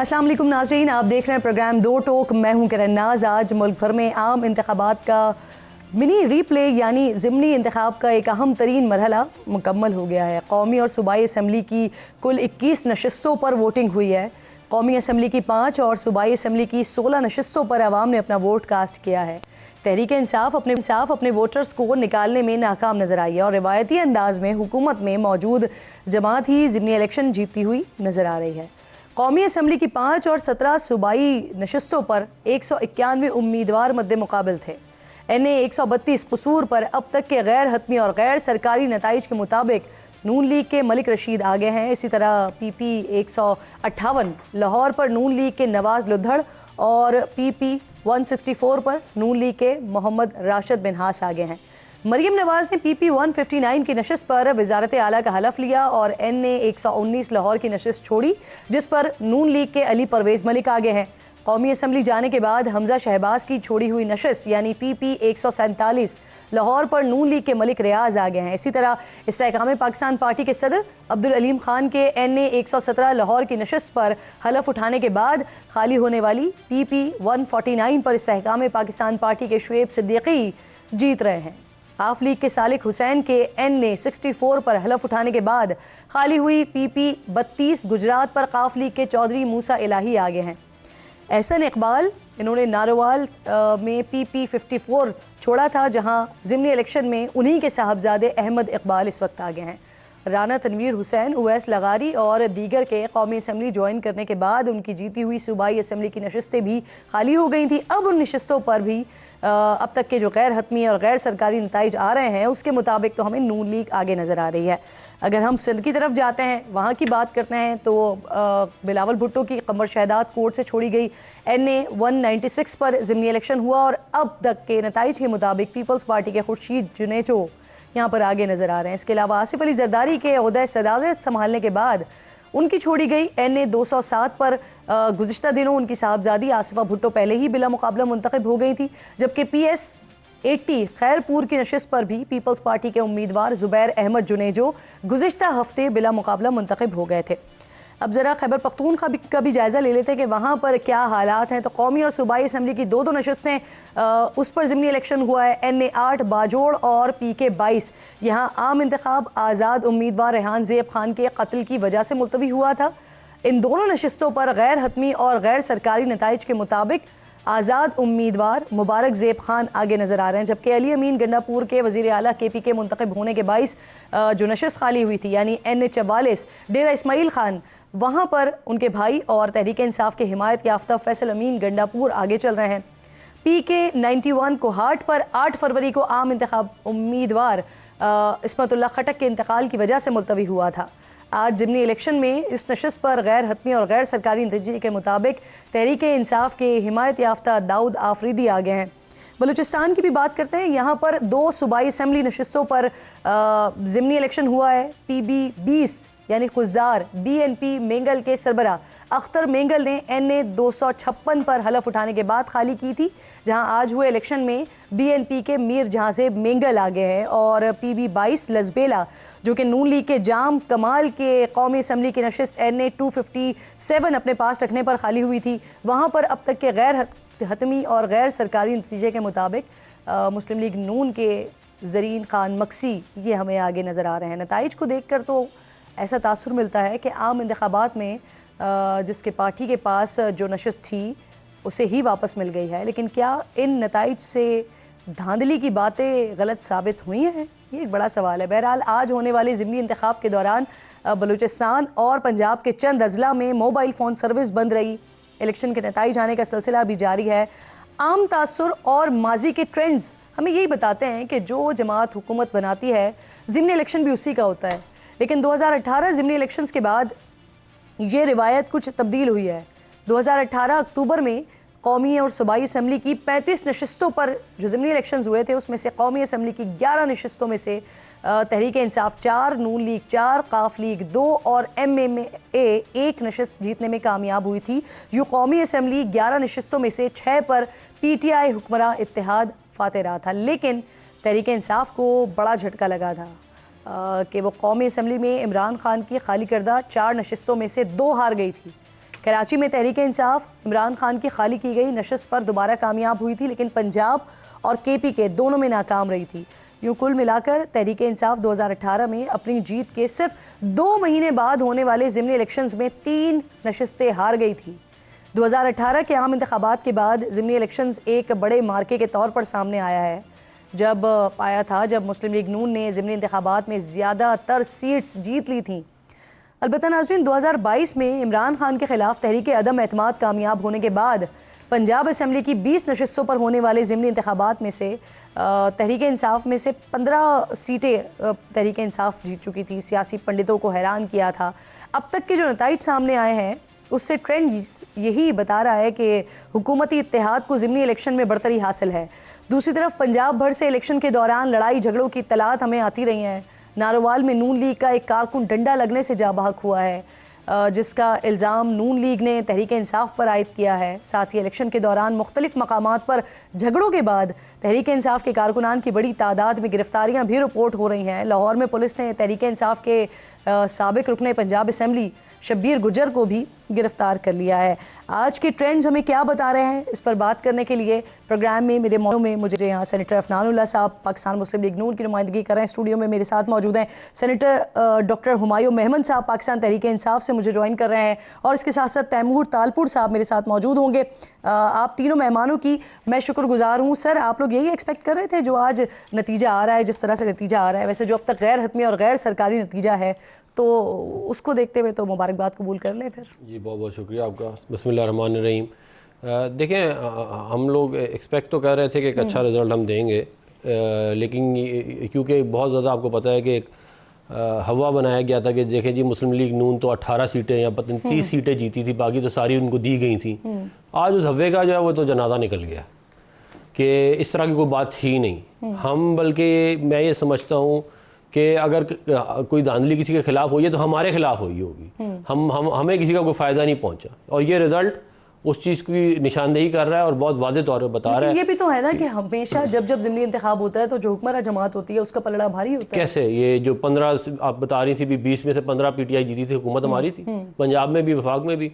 अस्सलाम वालेकुम नाज़रीन, आप देख रहे हैं प्रोग्राम दो टोक। मैं हूं किरण नाज। आज मुल्क भर में आम इंतखाबात का मिनी रीप्ले यानी ज़िमनी इंतखाब का एक अहम तरीन मरहला मुकम्मल हो गया है। कौमी और सूबाई असम्बली की कुल 21 नशस्तों पर वोटिंग हुई है। कौमी असम्बली की 5 और सूबाई असम्बली की 16 नशस्तों पर आवाम ने अपना वोट कास्ट किया है। तहरीक इंसाफ अपने वोटर्स को निकालने में नाकाम नजर आई है और रिवायती अंदाज में हुकूमत में मौजूद जमात ही ज़िमनी इलेक्शन जीतती हुई नजर आ रही है। कौमी असम्बली की 5 और 17 सूबाई नशस्तों पर 191 उम्मीदवार मद्दे मुकाबिल थे। NA 132 कसूर पर अब तक के गैर हतमी और गैर सरकारी नताइज के मुताबिक नून लीग के मलिक रशीद आगे हैं। इसी तरह PP 158 लाहौर पर नून लीग के नवाज लुद्धड़ और PP 164 पर नून लीग के मोहम्मद राशिद बिनहास आगे हैं। मरियम नवाज ने PP 159 की नशिस्त पर वजारत आला का हलफ लिया और NA 119 लाहौर की नशिस्त छोड़ी, जिस पर नून लीग के अली परवेज़ मलिक आगे हैं। कौमी असम्बली जाने के बाद हमजा शहबाज की छोड़ी हुई नशिस्त यानी PP 147 लाहौर पर नून लीग के मलिक रियाज आगे हैं। इसी तरह इस्तेहकाम पाकिस्तान पार्टी के सदर अब्दुल अलीम खान के NA 117 लाहौर की नशिस्त पर हलफ उठाने के बाद खाली होने वाली PP 149 पर इस्तेहकाम पाकिस्तान पार्टी के शुएब सिद्दीकी जीत रहे हैं। काफ लीग के सालिक हुसैन के NA 64 पर हलफ उठाने के बाद खाली हुई PP 32 गुजरात पर काफ लीग के चौधरी मूसा इलाही आगे हैं। एहसन इकबाल इन्होंने नारोवाल में PP 54 छोड़ा था, जहां ज़िमनी इलेक्शन में उन्हीं के साहबजादे अहमद इकबाल इस वक्त आगे हैं। राना तनवीर हुसैन, उवैस लगारी और दीगर के कौमी असम्बली ज्वाइन करने के बाद उनकी जीती हुई सूबाई असम्बली की नशस्तें भी खाली हो गई थी। अब उन नशस्तों पर भी अब तक के जो गैर हतमी और गैर सरकारी नताइज आ रहे हैं उसके मुताबिक तो हमें नून लीग आगे नज़र आ रही है। अगर हम सिंध की तरफ जाते हैं, वहाँ की बात करते हैं, तो बिलावल भुट्टो की कमर शहदाद कोर्ट से छोड़ी गई NA 196 पर ज़िमनी इलेक्शन हुआ और अब तक के नताइज के मुताबिक पीपल्स पार्टी के खुर्शीद जुनेजो यहाँ पर आगे नजर आ रहे हैं। इसके अलावा आसिफ अली जरदारी के ओहदा सदारत संभालने के बाद उनकी छोड़ी गई NA 207 पर गुज़िश्ता दिनों उनकी साहबजादी आसिफा भुट्टो पहले ही बिला मुकाबला मुंतखब हो गई थी, जबकि PS 80 खैरपुर की नशिस्त पर भी पीपल्स पार्टी के उम्मीदवार ज़ुबैर अहमद जुनेजो गुज़िश्ता हफ्ते बिला मुकाबला मुंतखब हो गए थे। अब ज़रा खैबर पख्तूनख्वा का भी जायज़ा ले लेते हैं कि वहाँ पर क्या हालात हैं। तो कौमी और सूबाई असम्बली की दो नशस्तें उस पर ज़िमनी इलेक्शन हुआ है। NA 8 बाजोड़ और PK 22 यहाँ आम इंतखाब आज़ाद उम्मीदवार रेहान ज़ेब खान के कत्ल की वजह से मुलतवी हुआ था। इन दोनों नशस्तों पर गैर हतमी और गैर सरकारी नताइज के मुताबिक आज़ाद उम्मीदवार मुबारक ज़ेब खान आगे नज़र आ रहे हैं, जबकि अली अमीन गंडापुर के वज़ीर आला KP के मुंतखब होने के बाइस जो नशस्त खाली हुई थी यानी NA 44 डेरा इस्माइल खान, वहाँ पर उनके भाई और तहरीक इंसाफ के हिमायत याफ्ता फैसल अमीन गंडापुर आगे चल रहे हैं। PK 91 कोहाट पर 8 फरवरी को आम इंतखाब उम्मीदवार इस्मतुल्लाह खटक के इंतकाल की वजह से मुलतवी हुआ था। आज ज़िमनी इलेक्शन में इस नशस्त पर गैर हतमी और गैर सरकारी नतीजे के मुताबिक तहरीक इंसाफ के हिमायत याफ्ता दाऊद आफरीदी आगे हैं। बलूचिस्तान की भी बात करते हैं। यहाँ पर 2 सूबाई असम्बली नशस्तों पर ज़िमनी इलेक्शन हुआ है। PB 20 यानी खुजार BNP मेंगल के सरबरा अख्तर मेंगल ने NA 256 पर हलफ उठाने के बाद खाली की थी, जहां आज हुए इलेक्शन में BNP के मीर जहांजेब मेंगल आगे हैं और PB 22 लजबेला जो कि नून लीग के जाम कमाल के कौमी असम्बली की नशिस्त NA 257 अपने पास रखने पर खाली हुई थी। वहाँ पर अब तक के गैर हतमी और गैर सरकारी नतीजे के मुताबिक मुस्लिम लीग नून के ज़रीन खान मक्सी ये हमें आगे नज़र आ रहे हैं। नताइज को देख कर तो ऐसा तासुर मिलता है कि आम इंतखाबात में जिसके पार्टी के पास जो नशिस्त थी उसे ही वापस मिल गई है, लेकिन क्या इन नताइज से धांधली की बातें गलत साबित हुई हैं? ये एक बड़ा सवाल है। बहरहाल आज होने वाले ज़िमनी इंतखाब के दौरान बलूचिस्तान और पंजाब के चंद अजला में मोबाइल फ़ोन सर्विस बंद रही। इलेक्शन के नताइज आने का सिलसिला भी जारी है। आम तासुर और माजी के ट्रेंड्स हमें यही बताते हैं कि जो जमात हुकूमत बनाती है, ज़िमनी इलेक्शन भी उसी का होता है। लेकिन 2018 ज़िमनी इलेक्शंस के बाद ये रिवायत कुछ तब्दील हुई है। 2018 अक्टूबर में कौमी और सूबाई असम्बली की 35 नशस्तों पर जो ज़िमनी इलेक्शंस हुए थे उसमें से कौमी असम्बली की 11 नशस्तों में से तहरीक इंसाफ 4, नून लीग 4, काफ लीग 2 और MMA 1 नशस्त जीतने में कामयाब हुई थी। यूँ कौमी असम्बली 11 नशस्तों में से 6 पर PTI हुक्मरान इत्तेहाद फातेह रहा था, लेकिन तहरीक इंसाफ को बड़ा झटका लगा था कि वो कौमी असम्बली में इमरान खान की खाली करदा 4 नशस्तों में से 2 हार गई थी। कराची में तहरीक इंसाफ इमरान खान की खाली की गई नशस्त पर दोबारा कामयाब हुई थी, लेकिन पंजाब और KPK दोनों में नाकाम रही थी। यूँ कुल मिलाकर तहरीक इंसाफ 2018 में अपनी जीत के सिर्फ 2 महीने बाद होने वाले ज़िमनी इलेक्शंस में 3 नशस्तें हार गई थी। 2018 के आम इंतखाबात के बाद ज़िमनी इलेक्शंस एक बड़े मार्के के तौर पर सामने आया है, जब मुस्लिम लीग नून ने ज़िमनी इंतखाबात में ज़्यादातर सीट्स जीत ली थीं। अलबत्ता नाज़रीन, 2022 में इमरान खान के खिलाफ तहरीक अदम एतमाद कामयाब होने के बाद पंजाब असम्बली की 20 नशस्तों पर होने वाले ज़िमनी इंतखाबात में से तहरीक इंसाफ में से 15 सीटें तहरीक इंसाफ जीत चुकी थी। सियासी पंडितों को हैरान किया था। अब तक के जो नताइज सामने आए हैं उससे ट्रेंड यही बता रहा है कि हुकूमती इत्तेहाद को ज़िमनी इलेक्शन में बढ़तरी हासिल है। दूसरी तरफ पंजाब भर से इलेक्शन के दौरान लड़ाई झगड़ों की इत्तलात हमें आती रही हैं। नारोवाल में नून लीग का एक कारकुन डंडा लगने से जाँ बहक हुआ है, जिसका इल्ज़ाम नून लीग ने तहरीक इंसाफ पर आयद किया है। साथ ही इलेक्शन के दौरान मुख्तलिफ मकामात पर झगड़ों के बाद तहरीक इंसाफ के कारकुनान की बड़ी तादाद में गिरफ्तारियां भी रिपोर्ट हो रही हैं। लाहौर में पुलिस ने तहरीक इंसाफ के साबिक रुकने पंजाब असम्बली शब्बीर गुजर को भी गिरफ्तार कर लिया है। आज के ट्रेंड्स हमें क्या बता रहे हैं, इस पर बात करने के लिए प्रोग्राम में मेरे मौजूद में मुझे यहाँ सेनेटर अफनानुल्लाह साहब पाकिस्तान मुस्लिम लीग नून की नुमाइंदगी कर रहे हैं। स्टूडियो में मेरे साथ मौजूद हैं सेनेटर डॉक्टर हुमायूं मेहमद साहब पाकिस्तान तहरीक इंसाफ से मुझे ज्वाइन कर रहे हैं, और इसके साथ साथ तैमूर तालपुर साहब मेरे साथ मौजूद होंगे। आप तीनों मेहमानों की मैं शुक्रगुजार हूँ। सर, आप लोग यही एक्सपेक्ट कर रहे थे जो आज नतीजा आ रहा है, जिस तरह से नतीजा आ रहा है? वैसे जो अब तक गैर हतमी और गैर सरकारी नतीजा है तो उसको देखते हुए तो मुबारकबाद कबूल कर लें फिर। जी बहुत बहुत शुक्रिया आपका। बिस्मिल्लाहिर्रहमानिर्रहीम। देखें, हम लोग एक्सपेक्ट तो कर रहे थे कि एक अच्छा रिज़ल्ट हम देंगे, लेकिन क्योंकि बहुत ज़्यादा आपको पता है कि एक हवा बनाया गया था कि देखें जी मुस्लिम लीग नून तो 18 सीटें या पता नहीं 30 सीटें जीती थी, बाकी तो सारी उनको दी गई थी। आज उस हवे का जो है वो तो जनाजा निकल गया कि इस तरह की कोई बात ही नहीं। हम बल्कि मैं ये समझता हूँ कि अगर कोई धांधली किसी के खिलाफ हुई है तो हमारे खिलाफ हुई होगी। हमें किसी का कोई फ़ायदा नहीं पहुंचा, और ये रिज़ल्ट उस चीज़ की निशानदेही कर रहा है और बहुत वाज़ेह तौर पर बता रहा है। ये भी तो है ना कि हमेशा जब ज़िमनी इंतखाब होता है तो जो हुक्मरान जमात होती है उसका पलड़ा भारी होता है। कैसे ये जो 15 आप बता रही थी, 20 में से 15 PTI जीती थी, हुकूमत हमारी थी, पंजाब में भी, वफाक में भी।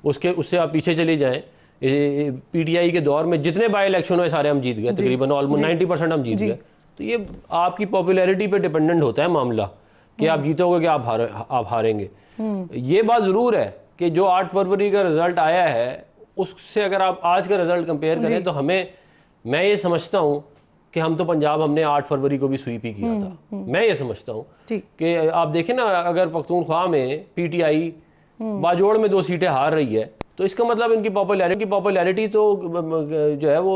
उससे आप पीछे चले जाएँ, PTI के दौर में जितने बाई इलेक्शन हुए सारे हम जीत गए, तकरीबन ऑलमोस्ट 90% हम जीत गए। तो ये आपकी पॉपुलैरिटी पे डिपेंडेंट होता है मामला कि आप जीतोगे कि आप हारेंगे। ये बात ज़रूर है कि जो 8 फरवरी का रिज़ल्ट आया है उससे अगर आप आज का रिज़ल्ट कंपेयर करें तो मैं ये समझता हूँ कि हम तो पंजाब हमने 8 फरवरी को भी स्वीप ही किया था। मैं ये समझता हूँ कि आप देखें ना, अगर पख्तूनख्वा में PTI बाजोड़ में 2 सीटें हार रही है तो इसका मतलब इनकी पॉपुलैरिटी तो जो है वो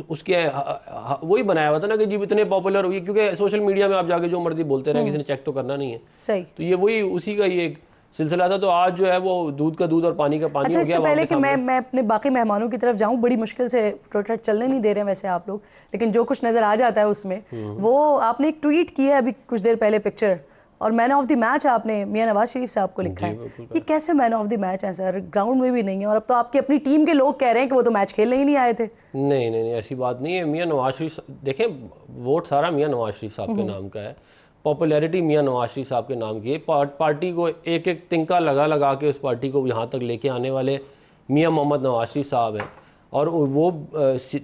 उसके वही बनाया हुआ था ना कि जी इतने पॉपुलर हुई, क्योंकि सोशल मीडिया में आप जाके जो मर्जी बोलते रहे, किसी ने चेक तो करना नहीं है। सही। तो ये वही उसी का ये एक सिलसिला था। तो आज जो है वो दूध का दूध और पानी का पानी हो गया। इससे पहले कि मैं अपने बाकी मेहमानों की तरफ जाऊं, बड़ी मुश्किल से प्रोटेक्ट चलने नहीं दे रहे हैं वैसे आप लोग, लेकिन जो कुछ नजर आ जाता है उसमें वो आपने एक ट्वीट किया है अभी कुछ देर पहले पिक्चर, और मैन ऑफ द मैच आपने मियां नवाज शरीफ साहब को लिखा है। ये कैसे मैन ऑफ द मैच है सर? ग्राउंड में भी नहीं है, और अब तो आपकी अपनी टीम के लोग कह रहे हैं कि वो तो मैच खेलने ही नहीं आए थे। नहीं, ऐसी बात नहीं है। मियां नवाज शरीफ, देखें वोट सारा मियां नवाज शरीफ साहब के नाम का है, पॉपुलैरिटी मियां नवाज शरीफ साहब के नाम की है। पार्टी को एक एक तिनका लगा के उस पार्टी को यहाँ तक लेके आने वाले मियां मोहम्मद नवाज शरीफ साहब हैं, और वो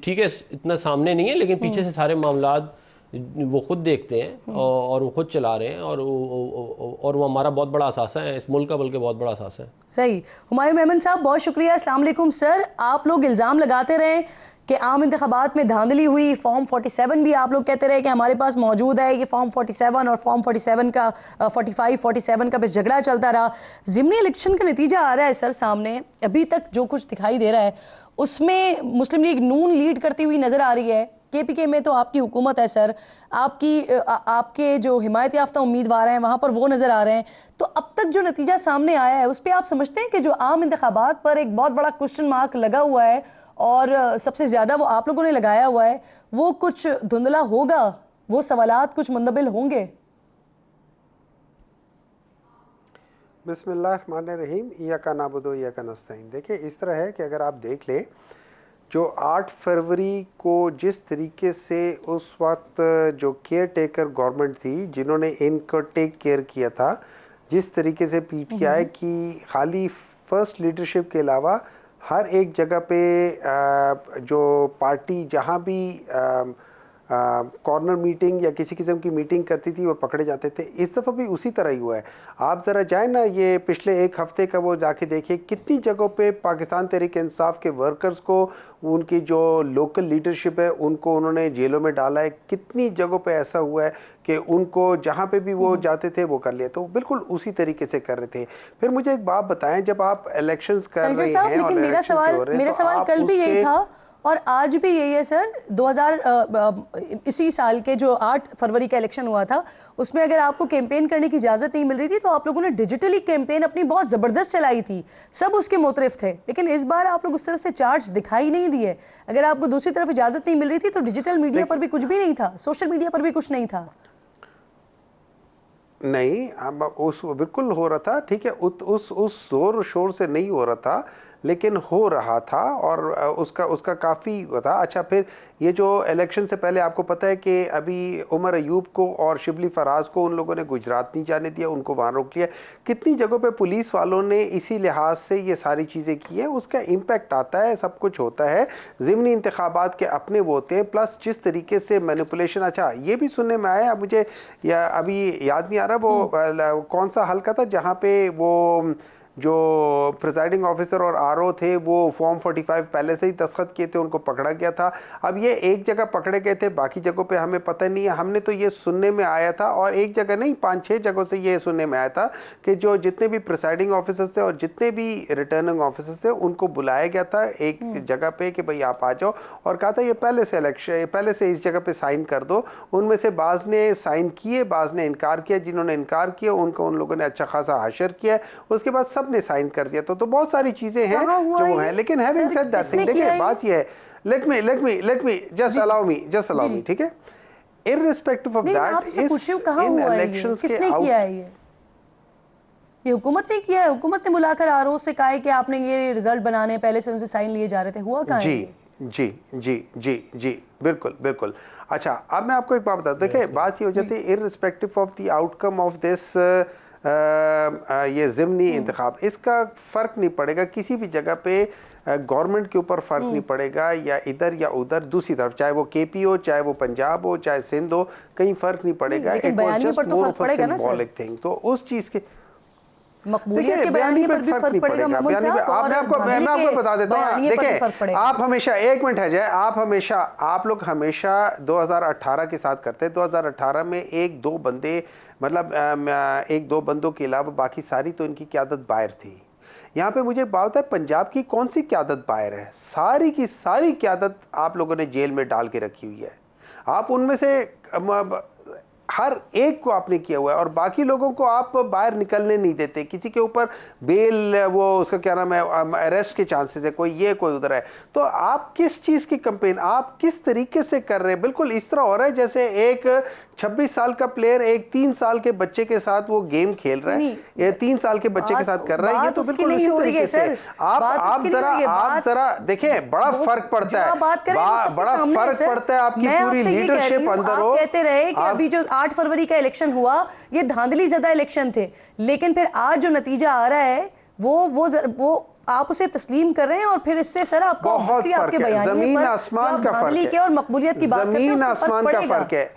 ठीक है इतना सामने नहीं है, लेकिन पीछे से सारे मामलात वो खुद देखते हैं और वो खुद चला रहे हैं, और वो हमारा बहुत बड़ा असासा है इस मुल्क का, बल्कि बहुत बड़ा असासा है। सही। हुमायूं मेमन साहब बहुत शुक्रिया। अस्सलाम वालेकुम सर, आप लोग इल्ज़ाम लगाते रहे कि आम इंतखाबात में धांधली हुई, फॉर्म 47 भी आप लोग कहते रहे कि हमारे पास मौजूद है, ये फॉर्म 47 और फॉर्म 47 का 47 का भी झगड़ा चलता रहा। ज़िमनी इलेक्शन का नतीजा आ रहा है सर सामने, अभी तक जो कुछ दिखाई दे रहा है उसमें मुस्लिम लीग नून लीड करती हुई नज़र आ रही है। KPK में तो आपकी हुकूमत है सर, आपके जो हिमायत याफ्ता उम्मीदवार हैं वहाँ पर वो नज़र आ रहे हैं। तो अब तक जो नतीजा सामने आया है उस पर आप समझते हैं कि जो आम इंतखाबात पर एक बहुत बड़ा क्वेश्चन मार्क लगा हुआ है और सबसे ज़्यादा वो आप लोगों ने लगाया हुआ है, वो कुछ धुंधला होगा, वो सवालात कुछ मुंदबिल होंगे? बिस्मिल्लाहिर्रहमानिर्रहीम, इय्याका नअबुदु व इय्याका नस्तईन। देखिए इस तरह है कि अगर आप देख लें, जो 8 फरवरी को जिस तरीके से उस वक्त जो केयर टेकर गवर्नमेंट थी जिन्होंने इनको टेक केयर किया था, जिस तरीके से PTI की खाली फर्स्ट लीडरशिप के अलावा हर एक जगह पे जो पार्टी जहाँ भी कॉर्नर मीटिंग या किसी किस्म की मीटिंग करती थी वो पकड़े जाते थे। इस दफ़ा भी उसी तरह ही हुआ है। आप ज़रा जाए ना, ये पिछले एक हफ़्ते का वो जाके देखिए कितनी जगहों पे पाकिस्तान तहरीक इंसाफ के वर्कर्स को, उनकी जो लोकल लीडरशिप है उनको उन्होंने जेलों में डाला है। कितनी जगहों पे ऐसा हुआ है कि उनको जहाँ पे भी वो जाते थे वो कर लिया। तो बिल्कुल उसी तरीके से कर रहे थे। फिर मुझे एक बात बताएं, जब आप इलेक्शंस कर रहे हैं, लेकिन मेरा सवाल कल भी यही था और आज भी यही है सर। 2000 इसी साल के जो 8 फरवरी का इलेक्शन हुआ था, उसमें अगर आपको कैंपेन करने की इजाज़त नहीं मिल रही थी तो आप लोगों ने डिजिटली कैंपेन अपनी बहुत ज़बरदस्त चलाई थी, सब उसके मुतरिफ थे। लेकिन इस बार आप लोग उस तरह से चार्ज दिखाई नहीं दिए। अगर आपको दूसरी तरफ इजाज़त नहीं मिल रही थी तो डिजिटल मीडिया पर भी कुछ भी नहीं था, सोशल मीडिया पर भी कुछ नहीं था। नहीं, अब उस बिल्कुल हो रहा था, ठीक है, उस जोर शोर से नहीं हो रहा था, लेकिन हो रहा था और उसका काफ़ी था। अच्छा, फिर ये जो इलेक्शन से पहले आपको पता है कि अभी उमर अयूब को और शिबली फराज को उन लोगों ने गुजरात नहीं जाने दिया, उनको वहाँ रोक लिया। कितनी जगहों पे पुलिस वालों ने इसी लिहाज से ये सारी चीज़ें की हैं। उसका इम्पैक्ट आता है, सब कुछ होता है। ज़िमनी इंतखाबात के अपने वो होते हैं, प्लस जिस तरीके से मैनिपुलेशन। अच्छा, ये भी सुनने में आया, मुझे या अभी याद नहीं आ रहा वो कौन सा हल्का था जहाँ पे वो जो प्रिजाइडिंग ऑफिसर और आरओ थे वो फॉर्म 45 पहले से ही दस्तखत किए थे, उनको पकड़ा गया था। अब ये एक जगह पकड़े गए थे, बाकी जगहों पे हमें पता नहीं है। हमने तो ये सुनने में आया था, और एक जगह नहीं 5-6 जगहों से ये सुनने में आया था कि जो जितने भी प्रिसाइडिंग ऑफिसर्स थे और जितने भी रिटर्निंग ऑफिसर्स थे उनको बुलाया गया था एक जगह पे कि भाई आप आ जाओ, और कहा था ये पहले से इस जगह पे साइन कर दो। उनमें से बाज़ ने साइन किए, बाज़ ने इनकार किया। जिन्होंने इनकार किया उनको उन लोगों ने अच्छा खासा हाशर किया, उसके बाद ने साइन कर दिया। तो बहुत सारी चीजें हैं जो है। लेकिन हैविंग सेड दैट थिंग, देखिए बात ये है, let me just allow me, ठीक है, इररिस्पेक्टिव ऑफ दैट, इस इन इलेक्शंस के किसने किया है ये हुकूमत ने किया है। हुकूमत ने बुलाकर आरओ से कहा है कि आपने ये रिजल्ट बनाने पहले से उनसे साइन लिए जा रहे थे, हुआ कहाँ है? जी बिल्कुल। अच्छा, अब मैं आपको एक बात बता, देखिए बात ये हो जाती है irrespective of the outcome of this ये ज़िमनी इंतखाब, इसका फ़र्क नहीं पड़ेगा किसी भी जगह पे, गवर्नमेंट के ऊपर फ़र्क नहीं पड़ेगा, या इधर या उधर दूसरी तरफ, चाहे वो केपी हो, चाहे वो पंजाब हो, चाहे सिंध हो, कहीं फ़र्क नहीं पड़ेगा। It was just more of a symbolic thing. तो उस चीज़ के मकबूलियत के बयानी पर भी फर्क पड़ेगा। मैं आपको बता देता हूँ, देखिए आप हमेशा, एक मिनट है जाए, आप लोग हमेशा 2018 के साथ करते हैं। 2018 में एक दो बंदों के अलावा बाकी सारी तो इनकी क़यादत बाहर थी। यहाँ पे मुझे बात है, पंजाब की कौन सी क़यादत बाहर है? सारी की सारी क़यादत आप लोगों ने जेल में डाल के रखी हुई है। आप उनमें से हर एक को आपने किया हुआ है, और बाकी लोगों को आप बाहर निकलने नहीं देते। किसी के ऊपर बेल, वो उसका क्या नाम है, अरेस्ट के चांसेस है, कोई ये कोई उधर है। तो आप किस चीज़ की कंपेन, आप किस तरीके से कर रहे हैं? बिल्कुल इस तरह हो रहा है जैसे एक 26 साल का प्लेयर एक 3 साल के बच्चे के साथ वो गेम खेल रहा है, ये 3 साल के बच्चे के साथ कर रहा है। ये तो बिल्कुल इसी तरीके से आप जरा देखें, बड़ा फर्क पड़ता है, बड़ा फर्क पड़ता है आपकी पूरी लीडरशिप अंदर हो। कहते रहे कि अभी जो 8 फरवरी का इलेक्शन हुआ ये धांधली ज़्यादा इलेक्शन थे, लेकिन फिर आज जो नतीजा आ रहा है वो आप उसे तस्लीम कर रहे हैं, और फिर इससे सर आपको आपके बयान ज़मीन आसमान का फर्क है, और मकबूलियत की बात ज़मीन आसमान का फर्क है,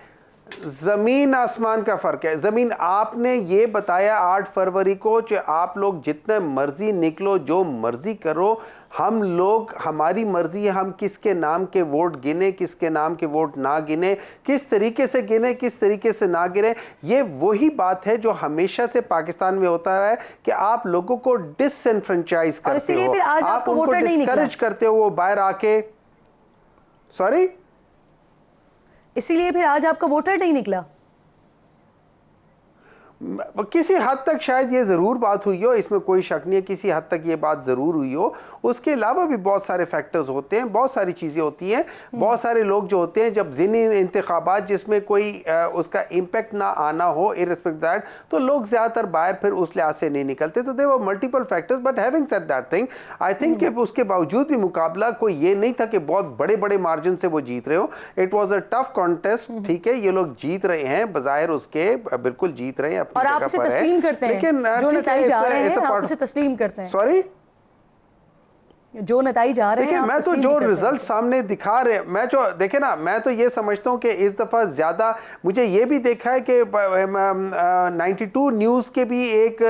ज़मीन आसमान का फ़र्क है। ज़मीन, आपने ये बताया 8 फरवरी को कि आप लोग जितने मर्जी निकलो, जो मर्जी करो, हम लोग, हमारी मर्जी है हम किसके नाम के वोट गिने, किसके नाम के वोट ना गिने, किस तरीके से गिने, किस तरीके से ना गिने। ये वही बात है जो हमेशा से पाकिस्तान में होता रहा है कि आप लोगों को डिसएनफ्रेंचाइज करते हो, आप उनको डिस्करेज करते हो, वो बाहर आके, सॉरी, इसीलिए फिर आज आपका वोटर नहीं निकला। किसी हद तक शायद ये ज़रूर बात हुई हो, इसमें कोई शक नहीं है, किसी हद तक ये बात ज़रूर हुई हो। उसके अलावा भी बहुत सारे फैक्टर्स होते हैं, बहुत सारी चीज़ें होती हैं। बहुत सारे लोग जो होते हैं, जब ज़िमनी इंतखाबात जिसमें कोई उसका इम्पेक्ट ना आना हो, इररिस्पेक्टिव दैट, तो लोग ज़्यादातर बाहर फिर उस लिहाज से नहीं निकलते। तो there were multiple factors, but having said that thing, I think कि उसके बावजूद भी मुकाबला कोई ये नहीं था कि बहुत बड़े बड़े मार्जिन से वो जीत रहे हो। It was a tough contest, ठीक है, ये लोग जीत रहे हैं, बज़ाहिर उसके बिल्कुल जीत रहे हैं, और आप इसे तस्लीम करते हैं, लेकिन जो नतीजे आ रहे हैं आप इसे तस्लीम करते हैं। सॉरी, जो नताइज आ रहे हैं देखिए, आप मैं तो तस्लीम जो भी करते हैं रिजल्ट उसे। सामने दिखा रहे, मैं जो देखे ना, मैं तो ये समझता हूँ कि इस दफ़ा ज़्यादा मुझे ये भी देखा है कि 92 न्यूज़ के भी एक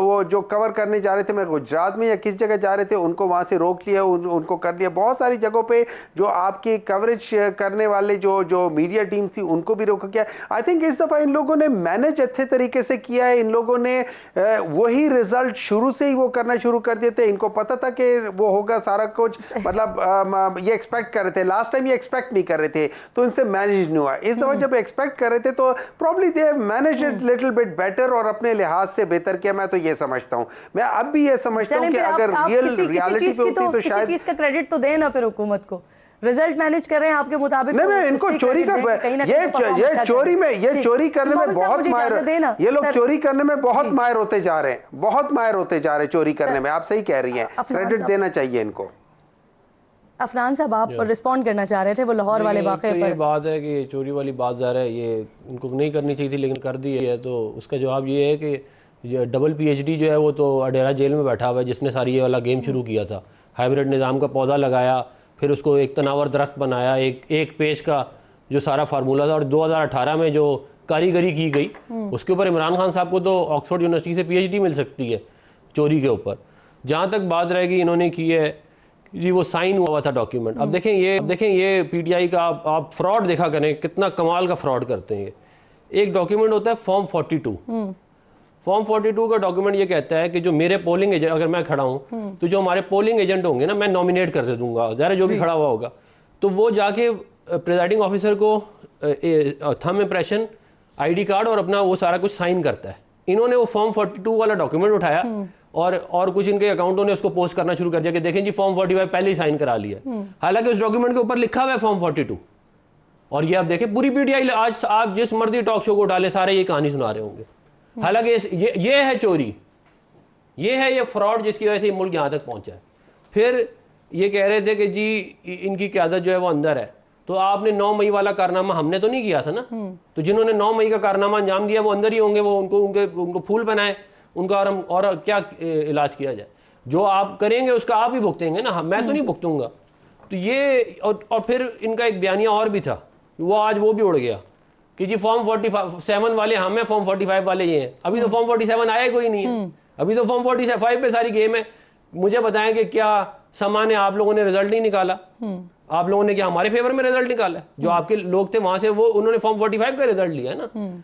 वो जो कवर करने जा रहे थे, मैं गुजरात में या किस जगह जा रहे थे, उनको वहाँ से रोक लिया, उनको कर दिया। बहुत सारी जगहों पे जो आपकी कवरेज करने वाले जो मीडिया टीम्स थी, उनको भी रोका गया। आई थिंक इस दफ़ा इन लोगों ने मैनेज अच्छे तरीके से किया है। इन लोगों ने वही रिजल्ट शुरू से ही वो करना शुरू कर दिए थे। इनको पता था कि वो होगा सारा कुछ, मतलब ये एक्सपेक्ट कर रहे थे। लास्ट टाइम ये एक्सपेक्ट नहीं कर रहे थे, तो इनसे मैनेज नहीं हुआ। इस दफा जब एक्सपेक्ट कर रहे थे तो probably they have managed little bit better और अपने लिहाज से बेहतर किया। मैं तो ये समझता हूँ, मैं अब भी ये समझता हूँ चलें कि फिर अगर आप रियल किसी रियलिटी चीज पे की होती तो किसी शायद चीज का क्रेडिट तो देना फिर हुकूमत को। रिजल्ट मैनेज कर रहे हैं आपके मुताबिक, नहीं, तो मैं उस इनको पे चोरी credit का दें कि कहीं ना कहीं तो perform ये अच्छा चोरी करें। में ये ठीक। चोरी करने में मोहम्मद साहब, बहुत मुझे माहिर, इजाजत देना। ये लोग सर, चोरी करने में बहुत जी। माहिर होते जा रहे हैं, बहुत माहिर होते जा रहे हैं चोरी करने सर, में। आप सही कह रही हैं, अफनान क्रेडिट साहब- देना चाहिए इनको। अफनान साहब, आप रिस्पॉन्ड करना चाह रहे थे वो लाहौर वाले देखिए, एक वाक़े तो ये पर। बात है कि चोरी वाली बात ज़ाहिर है ये इनको नहीं करनी चाहिए थी, लेकिन कर दी है। तो उसका जवाब ये है कि ये डबल PhD जो है वो तो अडेरा जेल में बैठा हुआ है, जिसने सारी ये वाला गेम शुरू किया था। हाइब्रिड निज़ाम का पौधा लगाया, फिर उसको एक तनावर दरख्त बनाया, एक पेज का जो सारा फार्मूला था। और 2018 में जो कारीगरी की गई उसके ऊपर इमरान खान साहब को तो ऑक्सफोर्ड यूनिवर्सिटी से PhD मिल सकती है चोरी के ऊपर। जहाँ तक बात रहेगी इन्होंने की है जी, वो साइन हुआ था डॉक्यूमेंट। अब देखें ये PTI का आप फ्रॉड देखा करें, कितना कमाल का फ्रॉड करते हैं ये। एक डॉक्यूमेंट होता है फॉर्म 42। फॉर्म 42 का डॉक्यूमेंट ये कहता है कि जो मेरे पोलिंग एजेंट, अगर मैं खड़ा हूँ तो जो हमारे पोलिंग एजेंट होंगे ना, मैं नॉमिनेट कर दूंगा, ज़रा जो भी खड़ा हुआ होगा, तो वो जाके प्रिजाइडिंग ऑफिसर को थंब इम्प्रेशन, ID कार्ड और अपना वो सारा कुछ साइन करता है। इन्होंने वो फॉर्म 42 वाला डॉक्यूमेंट उठाया और कुछ इनके अकाउंटों ने उसको पोस्ट करना शुरू कर दिया कि देखें जी फॉर्म 45 पहले ही साइन करा लिया। हालांकि उस डॉक्यूमेंट के ऊपर लिखा हुआ है फॉर्म 42। और ये आप देखें, पूरी PTI आज आप जिस मर्जी टॉक शो को उठा ले, सारे ये कहानी सुना रहे होंगे। हालांकि ये है चोरी, ये है ये फ्रॉड जिसकी वजह से ये मुल्क यहाँ तक पहुंचा है। फिर ये कह रहे थे कि जी इनकी क़यादत जो है वो अंदर है। तो आपने 9 मई वाला कारनामा हमने तो नहीं किया था ना। तो जिन्होंने 9 मई का कारनामा अंजाम दिया वो अंदर ही होंगे, वो उनको फूल बनाए उनका, और क्या इलाज किया जाए। जो आप करेंगे उसका आप ही भुगतेंगे ना, मैं तो नहीं भुगतूंगा। तो ये और फिर इनका एक बयानिया और भी था, वो आज वो भी उड़ गया कि जी फॉर्म 47 वाले हम हैं, फॉर्म 45 वाले ये हैं। अभी तो फॉर्म 47 आया कोई नहीं है, अभी तो फॉर्म 45 पे सारी गेम है। मुझे बताएं कि क्या सामान्य आप लोगों ने रिजल्ट नहीं निकाला? आप लोगों ने क्या हमारे फेवर में रिजल्ट निकाला? जो आपके लोग थे वहां से वो उन्होंने फॉर्म 45 का रिजल्ट लिया है ना।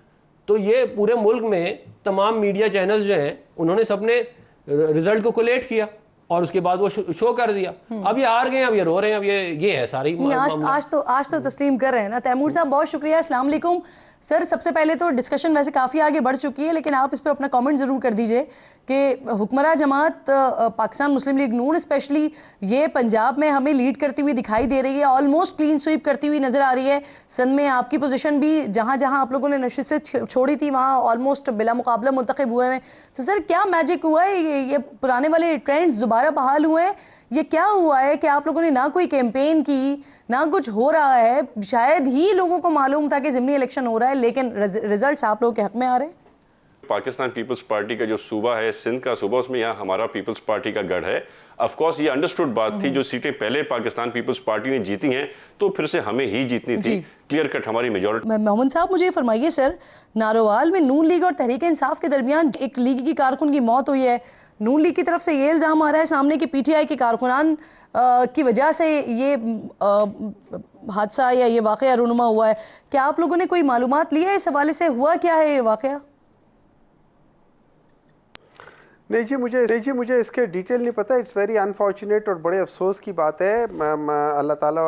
तो ये पूरे मुल्क में तमाम मीडिया चैनल्स जो हैं उन्होंने सबने रिजल्ट को कोलेट किया और उसके बाद वो शो कर दिया। अब ये हार गए, अब ये रो रहे हैं, अब ये है सारी आज तो तस्लीम कर रहे हैं ना। तैमूर साहब, बहुत शुक्रिया, अस्सलाम वालेकुम। सर, सबसे पहले तो डिस्कशन वैसे काफ़ी आगे बढ़ चुकी है, लेकिन आप इस पर अपना कमेंट ज़रूर कर दीजिए कि हुक्मरान जमात पाकिस्तान मुस्लिम लीग नून स्पेशली ये पंजाब में हमें लीड करती हुई दिखाई दे रही है, ऑलमोस्ट क्लीन स्वीप करती हुई नज़र आ रही है। सन में आपकी पोजीशन भी जहाँ जहाँ आप लोगों ने नशिस्त छोड़ी थी वहाँ ऑलमोस्ट बिला मुकाबला मुंतखब हुए हैं। तो सर, क्या मैजिक हुआ है? ये पुराने वाले ट्रेंड्स दोबारा बहाल हुए हैं? ये क्या हुआ है कि आप लोगों ने ना कोई कैंपेन की, ना कुछ हो रहा है? शायद ही लोगों को मालूम था कि ज़िमनी इलेक्शन हो रहा है, लेकिन रिजल्ट्स आप लोगों के हक में आ रहे हैं। पाकिस्तान पीपल्स पार्टी का जो सूबा है, सिंध का सूबा, उसमें यहाँ हमारा पीपल्स पार्टी का गढ़ है। ऑफ कोर्स ये अंडरस्टूड बात थी, जो सीटें पहले पाकिस्तान पीपल्स पार्टी ने जीती हैं तो फिर से हमें ही जीतनी थी। क्लियर कट हमारी मेजॉरिटी। मोहम्मद साहब, मुझे ये फरमाइए सर, नारोवाल में नून लीग और तहरीक इंसाफ के दरमियान एक लीग की कारकुन की मौत हुई है। नून लीग की तरफ से ये इल्ज़ाम आ रहा है सामने कि PTI के कारकुनान की वजह से ये हादसा या ये वाक़या रूनुमा हुआ है। क्या आप लोगों ने कोई मालूमात ली है इस हवाले से? हुआ क्या है ये वाक़या? नहीं जी, मुझे इसके डिटेल नहीं पता। इट्स वेरी अनफॉर्चुनेट और बड़े अफसोस की बात है। अल्लाह ताला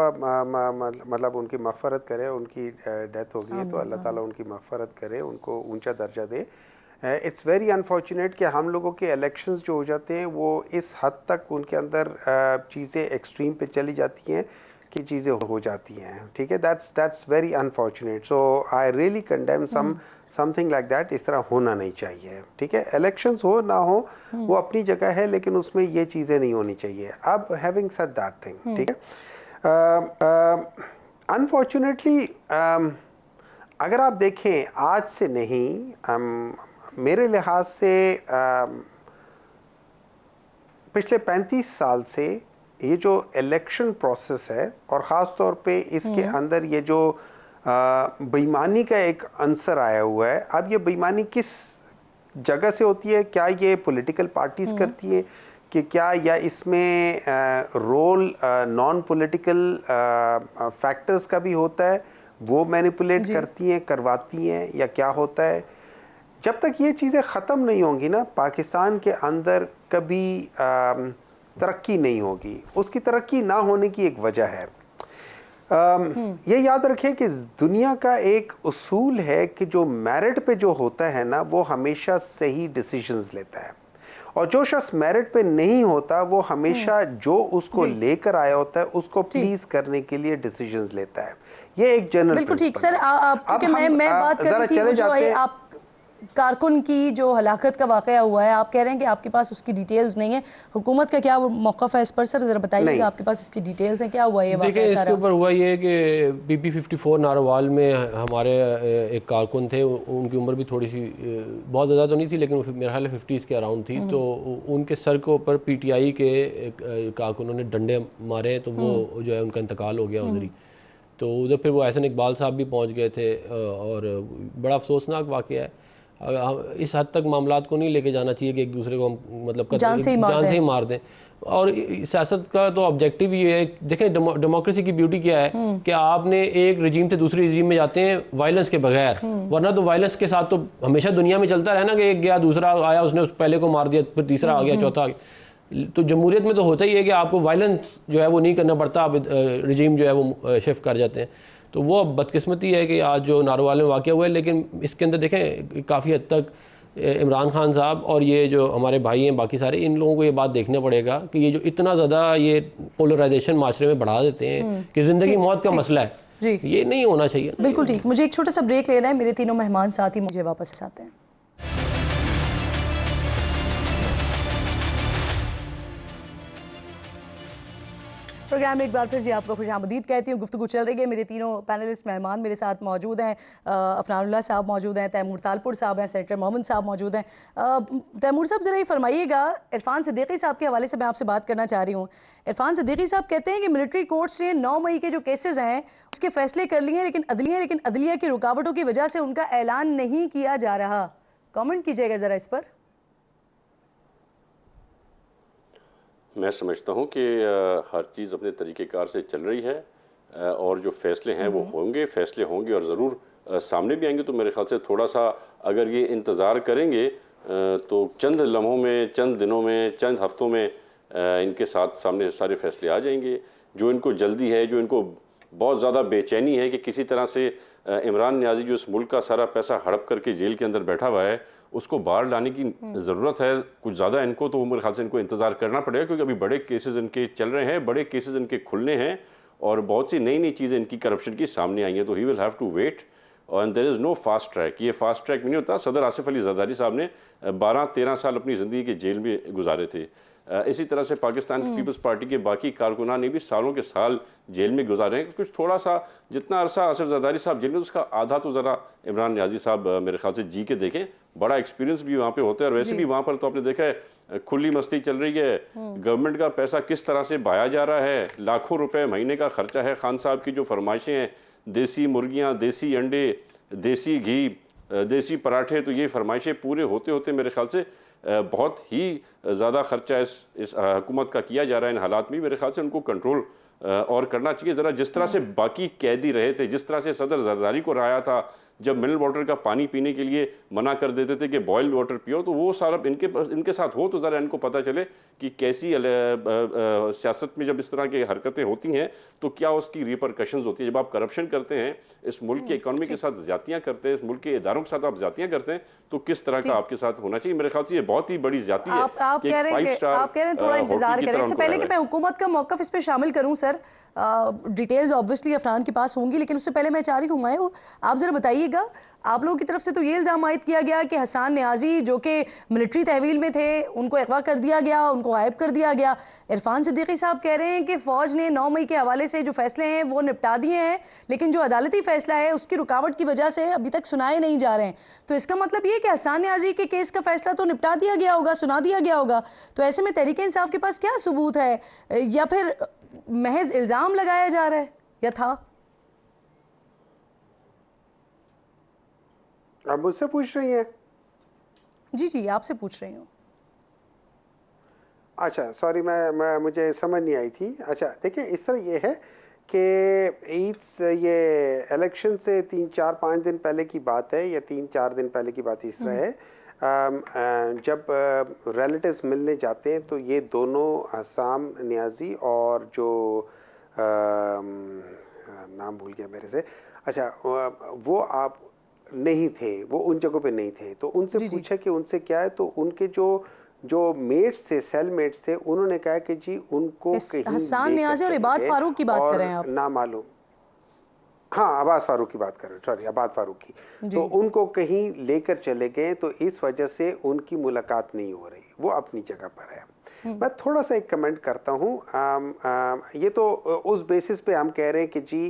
मतलब उनकी मग़फ़रत करे। उनकी डेथ हो गई है तो अल्लाह ताला उनकी मग़फ़रत करे, उनको ऊंचा दर्जा दे। इट्स वेरी अनफॉर्चुनेट कि हम लोगों के इलेक्शंस जो हो जाते हैं वो इस हद तक उनके अंदर चीज़ें एक्सट्रीम पे चली जाती हैं कि चीज़ें हो जाती हैं। ठीक है, that's very unfortunate. So I really condemn something like that. इस तरह होना नहीं चाहिए। ठीक है, इलेक्शंस हो ना हो वो अपनी जगह है, लेकिन उसमें ये चीज़ें नहीं होनी चाहिए। अब हैविंग सेड दैट थिंग, ठीक है, अनफॉर्चुनेटली अगर आप देखें आज से नहीं, मेरे लिहाज से पिछले 35 साल से ये जो इलेक्शन प्रोसेस है और ख़ास तौर पे इसके अंदर ये जो बेईमानी का एक आंसर आया हुआ है, अब ये बेईमानी किस जगह से होती है? क्या ये पॉलिटिकल पार्टीज करती है कि क्या, या इसमें रोल नॉन पॉलिटिकल फैक्टर्स का भी होता है, वो मैनिपुलेट करती हैं, करवाती हैं, या क्या होता है? जब तक ये चीज़ें ख़त्म नहीं होंगी ना, पाकिस्तान के अंदर कभी तरक्की नहीं होगी। उसकी तरक्की ना होने की एक वजह है, ये याद रखें कि दुनिया का एक उसूल है कि जो मेरिट पे जो होता है ना, वो हमेशा सही डिसीजंस लेता है, और जो शख्स मेरिट पे नहीं होता वो हमेशा जो उसको लेकर आया होता है उसको प्लीज करने के लिए डिसीजंस लेता है। ये एक जनरल बिल्कुल ठीक सर। क्योंकि मैं बात कर रही थी चले जो जाते है हैं, आप कारकुन की जो हलाकत का वाकया हुआ है, आप कह रहे हैं कि आपके पास उसकी डिटेल्स नहीं है, हुकूमत का क्या मौक़िफ़ है इस पर सर? जरा बताइए, आपके पास इसकी डिटेल्स हैं, क्या हुआ ये वाकया? देखिए, इसके ऊपर हुआ ये कि PP54 नारोवाल में हमारे एक कारकुन थे, उनकी उम्र भी थोड़ी सी बहुत ज़्यादा तो नहीं थी, लेकिन मेरे ख्याल 50s के अराउंड थी। तो उनके सर के ऊपर PTI के कारकुनों ने डंडे मारे, तो वो जो है उनका इंतकाल हो गया उधर ही। तो उधर फिर वो एहसन इकबाल साहब भी पहुँच गए थे, और बड़ा अफसोसनाक वाकया है। इस हद तक मामलात को नहीं लेके जाना चाहिए कि एक दूसरे को हम मतलब जान से ही मार दें। और सियासत का तो ऑब्जेक्टिव ये है, देखें डेमोक्रेसी की ब्यूटी क्या है कि आपने एक रजीम से दूसरे रजीम में जाते हैं वायलेंस के बगैर, वरना तो वायलेंस के साथ तो हमेशा दुनिया में चलता रहा ना कि एक गया, दूसरा आया, उसने उस पहले को मार दिया, फिर तीसरा आ गया, चौथा आ गया। तो जमहूरियत में तो होता ही है कि आपको वायलेंस जो है वो नहीं करना पड़ता, आप रजीम जो है वो शिफ्ट कर जाते हैं। तो वो बदकिस्मती है कि आज जो नारोवाल में वाक़या हुआ है, लेकिन इसके अंदर देखें काफ़ी हद तक इमरान खान साहब और ये जो हमारे भाई हैं बाकी सारे, इन लोगों को ये बात देखना पड़ेगा कि ये जो इतना ज़्यादा ये पोलराइजेशन माशरे में बढ़ा देते हैं कि ज़िंदगी मौत का मसला है, ये नहीं होना चाहिए। बिल्कुल ठीक। मुझे एक छोटा सा ब्रेक लेना है, मेरे तीनों मेहमान साथ ही मुझे वापस आते हैं। प्रोग्राम में एक बार फिर जी आपको खुशामदीद कहती हूँ। गुफ्तगू चल रही है, मेरे तीनों पैनलिस्ट मेहमान मेरे साथ मौजूद हैं। अफनानुल्लाह साहब मौजूद हैं, तैमूर तालपुर साहब हैं, सेनेटर मोहम्मद साहब मौजूद हैं। तैमूर साहब ज़रा ये फरमाइएगा, इरफान सिद्दीकी साहब के हवाले से मैं आपसे बात करना चाह रही हूँ। इरफान सिद्दीकी साहब कहते हैं कि मिलिट्री कोर्ट्स ने 9 मई के जो केसेस हैं उसके फैसले कर लिए हैं, लेकिन अदलिया की रुकावटों की वजह से उनका ऐलान नहीं किया जा रहा। कॉमेंट कीजिएगा ज़रा इस पर। मैं समझता हूँ कि हर चीज़ अपने तरीक़ेकार से चल रही है, और जो फैसले हैं वो फैसले होंगे और ज़रूर सामने भी आएंगे। तो मेरे ख्याल से थोड़ा सा अगर ये इंतज़ार करेंगे तो चंद लम्हों में, चंद दिनों में, चंद हफ्तों में इनके साथ सामने सारे फैसले आ जाएंगे। जो इनको जल्दी है, जो इनको बहुत ज़्यादा बेचैनी है कि किसी तरह से इमरान नियाज़ी जो इस मुल्क का सारा पैसा हड़प करके जेल के अंदर बैठा हुआ है, उसको बाहर लाने की ज़रूरत है कुछ ज़्यादा इनको। तो मेरे ख्याल से इनको इंतज़ार करना पड़ेगा, क्योंकि अभी बड़े केसेस इनके चल रहे हैं, बड़े केसेस इनके खुलने हैं, और बहुत सी नई नई चीज़ें इनकी करप्शन की सामने आई हैं। तो he will have to wait, और there is no fast track. ये फास्ट ट्रैक में नहीं होता। सदर आसिफ अली जरदारी साहब ने 12-13 साल अपनी ज़िंदगी के जेल में गुजारे थे। इसी तरह से पाकिस्तान की पीपल्स पार्टी के बाकी कारकुनान ने भी सालों के साल जेल में गुजारे हैं। कुछ थोड़ा सा जितना अरसा आसिफ जरदारी साहब जेल में, उसका आधा तो ज़रा इमरान नियाज़ी साहब मेरे ख्याल से जी के देखें। बड़ा एक्सपीरियंस भी वहाँ पे होता है, और वैसे भी वहाँ पर तो आपने देखा है खुली मस्ती चल रही है। गवर्नमेंट का पैसा किस तरह से बहाया जा रहा है, लाखों रुपए महीने का खर्चा है। खान साहब की जो फरमाइशें हैं, देसी मुर्गियाँ, देसी अंडे, देसी घी, देसी पराठे, तो ये फरमाइशें पूरे होते होते मेरे ख्याल से बहुत ही ज़्यादा खर्चा इस हुकूमत का किया जा रहा है। इन हालात में मेरे ख्याल से उनको कंट्रोल और करना चाहिए ज़रा। जिस तरह से बाकी कैदी रहे थे, जिस तरह से सदर जरदारी को रहा था, जब मिनरल वाटर का पानी पीने के लिए मना कर देते थे कि बॉइल्ड वाटर पियो, तो वो सारा इनके साथ हो तो ज़रा इनको पता चले कि कैसी सियासत में जब इस तरह की हरकतें होती हैं तो क्या उसकी रिपरकशंस होती है। जब आप करप्शन करते हैं, इस मुल्क की इकॉनमी के साथ ज़्यादतियाँ करते हैं, इस मुल्क के इदारों के साथ आप ज़्यादतियाँ करते हैं, तो किस तरह का आपके साथ होना चाहिए। मेरे ख्याल से ये बहुत ही बड़ी ज़्यादती है। आप कह रहे हैं थोड़ा इंतजार करें। इससे पहले कि मैं हुकूमत का मौक़िफ़ इस पर शामिल करूँ सर, सर डिटेल्स ऑब्वियसली अफरान के पास होंगी, लेकिन उससे पहले मैं चाह रही हूँ आप ज़रा बताइएगा, आप लोगों की तरफ से तो ये इल्ज़ाम आयद किया गया कि हसन न्याजी जो कि मिलिट्री तहवील में थे उनको अगवा कर दिया गया, उनको गायब कर दिया गया। इरफान सिद्दीकी साहब कह रहे हैं कि फ़ौज ने 9 मई के हवाले से जो फैसले हैं वो निपटा दिए हैं, लेकिन जो अदालती फैसला है उसकी रुकावट की वजह से अभी तक सुनाए नहीं जा रहे हैं। तो इसका मतलब ये कि हसन न्याजी के केस का फैसला तो निपटा दिया गया होगा, सुना दिया गया होगा, तो ऐसे में तहरीक इंसाफ के पास क्या सबूत है, या फिर महज इल्ज़ाम लगाया जा रहा है या था? आप मुझसे पूछ रही हैं? जी आपसे पूछ रही हूँ। अच्छा सॉरी, मैं मुझे समझ नहीं आई थी। अच्छा देखिए, इस तरह ये है कि ईद ये इलेक्शन से 3-4-5 दिन पहले की बात है, या 3-4 दिन पहले की बात इस तरह है। जब रिलेटिव्स मिलने जाते हैं तो ये दोनों हसन न्याजी और जो नाम भूल गया मेरे से, अच्छा वो आप नहीं थे, वो उन जगहों पे नहीं थे, तो उनसे पूछा कि उनसे क्या है, तो उनके जो मेट्स थे, सेल मेट्स थे, उन्होंने कहा कि जी उनको कहीं हसन न्याजी और इबाद फारूक की बात कर रहे हैं आप? ना मालूम, हाँ अब्बास फारूक की बात कर रहे हैं, सॉरी अब्बास फारूक की, तो उनको कहीं लेकर चले गए, तो इस वजह से उनकी मुलाकात नहीं हो रही, वो अपनी जगह पर है। मैं थोड़ा सा एक कमेंट करता हूँ, ये तो उस बेसिस पे हम कह रहे हैं कि जी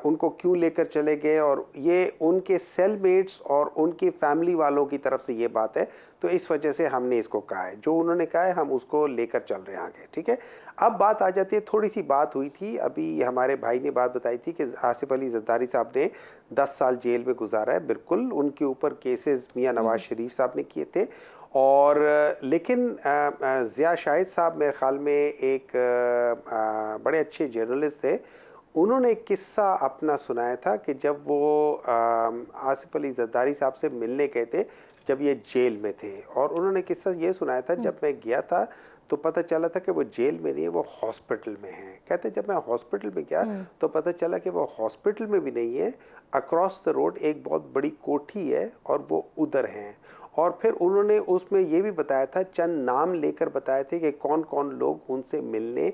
उनको क्यों लेकर चले गए, और ये उनके सेलमेट्स और उनकी फैमिली वालों की तरफ से ये बात है, तो इस वजह से हमने इसको कहा है, जो उन्होंने कहा है हम उसको लेकर चल रहे हैं आगे, ठीक है। अब बात आ जाती है, थोड़ी सी बात हुई थी अभी, हमारे भाई ने बात बताई थी कि आसिफ अली जरदारी साहब ने 10 साल जेल में गुजारा है, बिल्कुल उनके ऊपर केसेस मियां नवाज शरीफ साहब ने किए थे, और लेकिन ज़िया शाहिद साहब मेरे ख्याल में एक बड़े अच्छे जर्नलिस्ट थे, उन्होंने एक किस्सा अपना सुनाया था कि जब वो आसिफ अली जरदारी साहब से मिलने गए थे जब ये जेल में थे, और उन्होंने किस्सा ये सुनाया था, जब मैं गया था तो पता चला था कि वो जेल में नहीं है, वो हॉस्पिटल में है। कहते जब मैं हॉस्पिटल में गया तो पता चला कि वो हॉस्पिटल में भी नहीं है, अक्रॉस द रोड एक बहुत बड़ी कोठी है और वो उधर हैं। और फिर उन्होंने उसमें ये भी बताया था, चंद नाम लेकर बताए थे कि कौन कौन लोग उनसे मिलने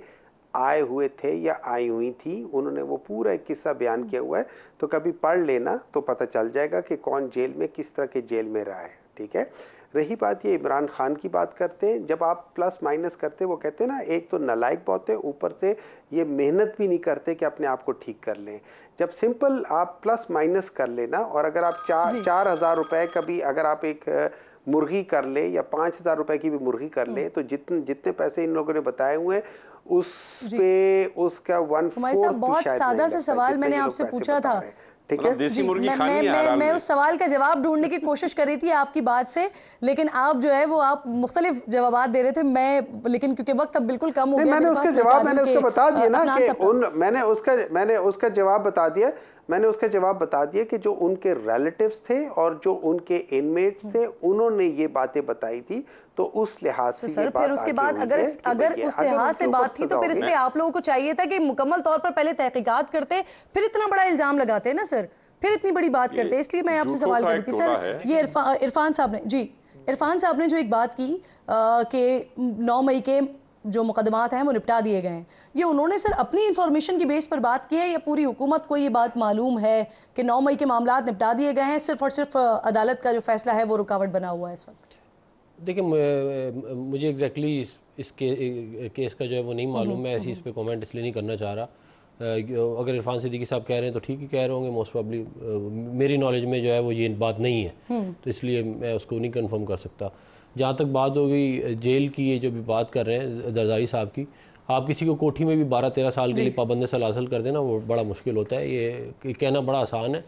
आए हुए थे या आई हुई थी, उन्होंने वो पूरा एक किस्सा बयान किया हुआ है, तो कभी पढ़ लेना तो पता चल जाएगा कि कौन जेल में किस तरह के जेल में रहा है, ठीक है। रही बात ये इमरान खान की बात करते हैं, जब आप प्लस माइनस करते वो कहते हैं ना, एक तो नालायक बहुत है, ऊपर से ये मेहनत भी नहीं करते कि अपने आप को ठीक कर लें। जब सिंपल आप प्लस माइनस कर लेना, और अगर आप 4,000 रुपये कभी अगर आप एक मुर्गी कर ले या 5,000 रुपये की भी मुर्गी कर ले, तो जितने पैसे इन लोगों ने बताए हुए हैं उस पे उसका 1/4 बहुत सादा सा सवाल मैंने आपसे पूछा था, ठीक है। देसी मुर्गी खानी है हराम मैं में। उस सवाल का जवाब ढूंढने की कोशिश कर रही थी आपकी बात से, लेकिन आप जो है वो आप मुख्तलिफ जवाबात दे रहे थे, मैं लेकिन क्योंकि वक्त अब बिल्कुल कम हो गया, मैंने उसका जवाब मैंने उसको बता दिया ना कि मैंने उसका जवाब बता दिया, मैंने उसका जवाब बता दिया कि जो उनके रिलेटिव्स थे और जो उनके इनमेट्स थे उन्होंने ये बातें बताई थी, तो उस लिहाज से सर फिर उसके बाद अगर उस लिहाज से बात थी तो फिर इस पे आप लोगों को चाहिए था कि मुकम्मल तौर पर पहले तहकीकात करते, फिर इतना बड़ा इल्जाम लगाते ना सर, फिर इतनी बड़ी बात करते। इसलिए मैं आपसे सवाल कर रही थी सर, ये इरफान साहब ने इरफान साहब ने जो एक बात की कि 9 मई के जो मुकदमात हैं वो निपटा दिए गए हैं, ये उन्होंने सर अपनी इंफॉर्मेशन की बेस पर बात की है या पूरी हुकूमत को ये बात मालूम है कि 9 मई के मामलात निपटा दिए गए हैं, सिर्फ और सिर्फ अदालत का जो फैसला है वो रुकावट बना हुआ है इस वक्त? देखिए मुझे एग्जैक्टली इस केस का जो है वो नहीं मालूम, मैं ऐसी इस पर कमेंट इसलिए नहीं करना चाह रहा। अगर इरफान सिद्दीकी साहब कह रहे हैं तो ठीक ही कह रहे होंगे, मोस्ट प्रॉब्ली मेरी नॉलेज में जो है वो ये बात नहीं है, तो इसलिए मैं उसको नहीं कंफर्म कर सकता। जहाँ तक बात हो गई जेल की, ये जो भी बात कर रहे हैं जरदारी साहब की, आप किसी को कोठी में भी 12-13 साल के लिए पाबंद सलासल कर देना वो बड़ा मुश्किल होता है, ये कहना बड़ा आसान है,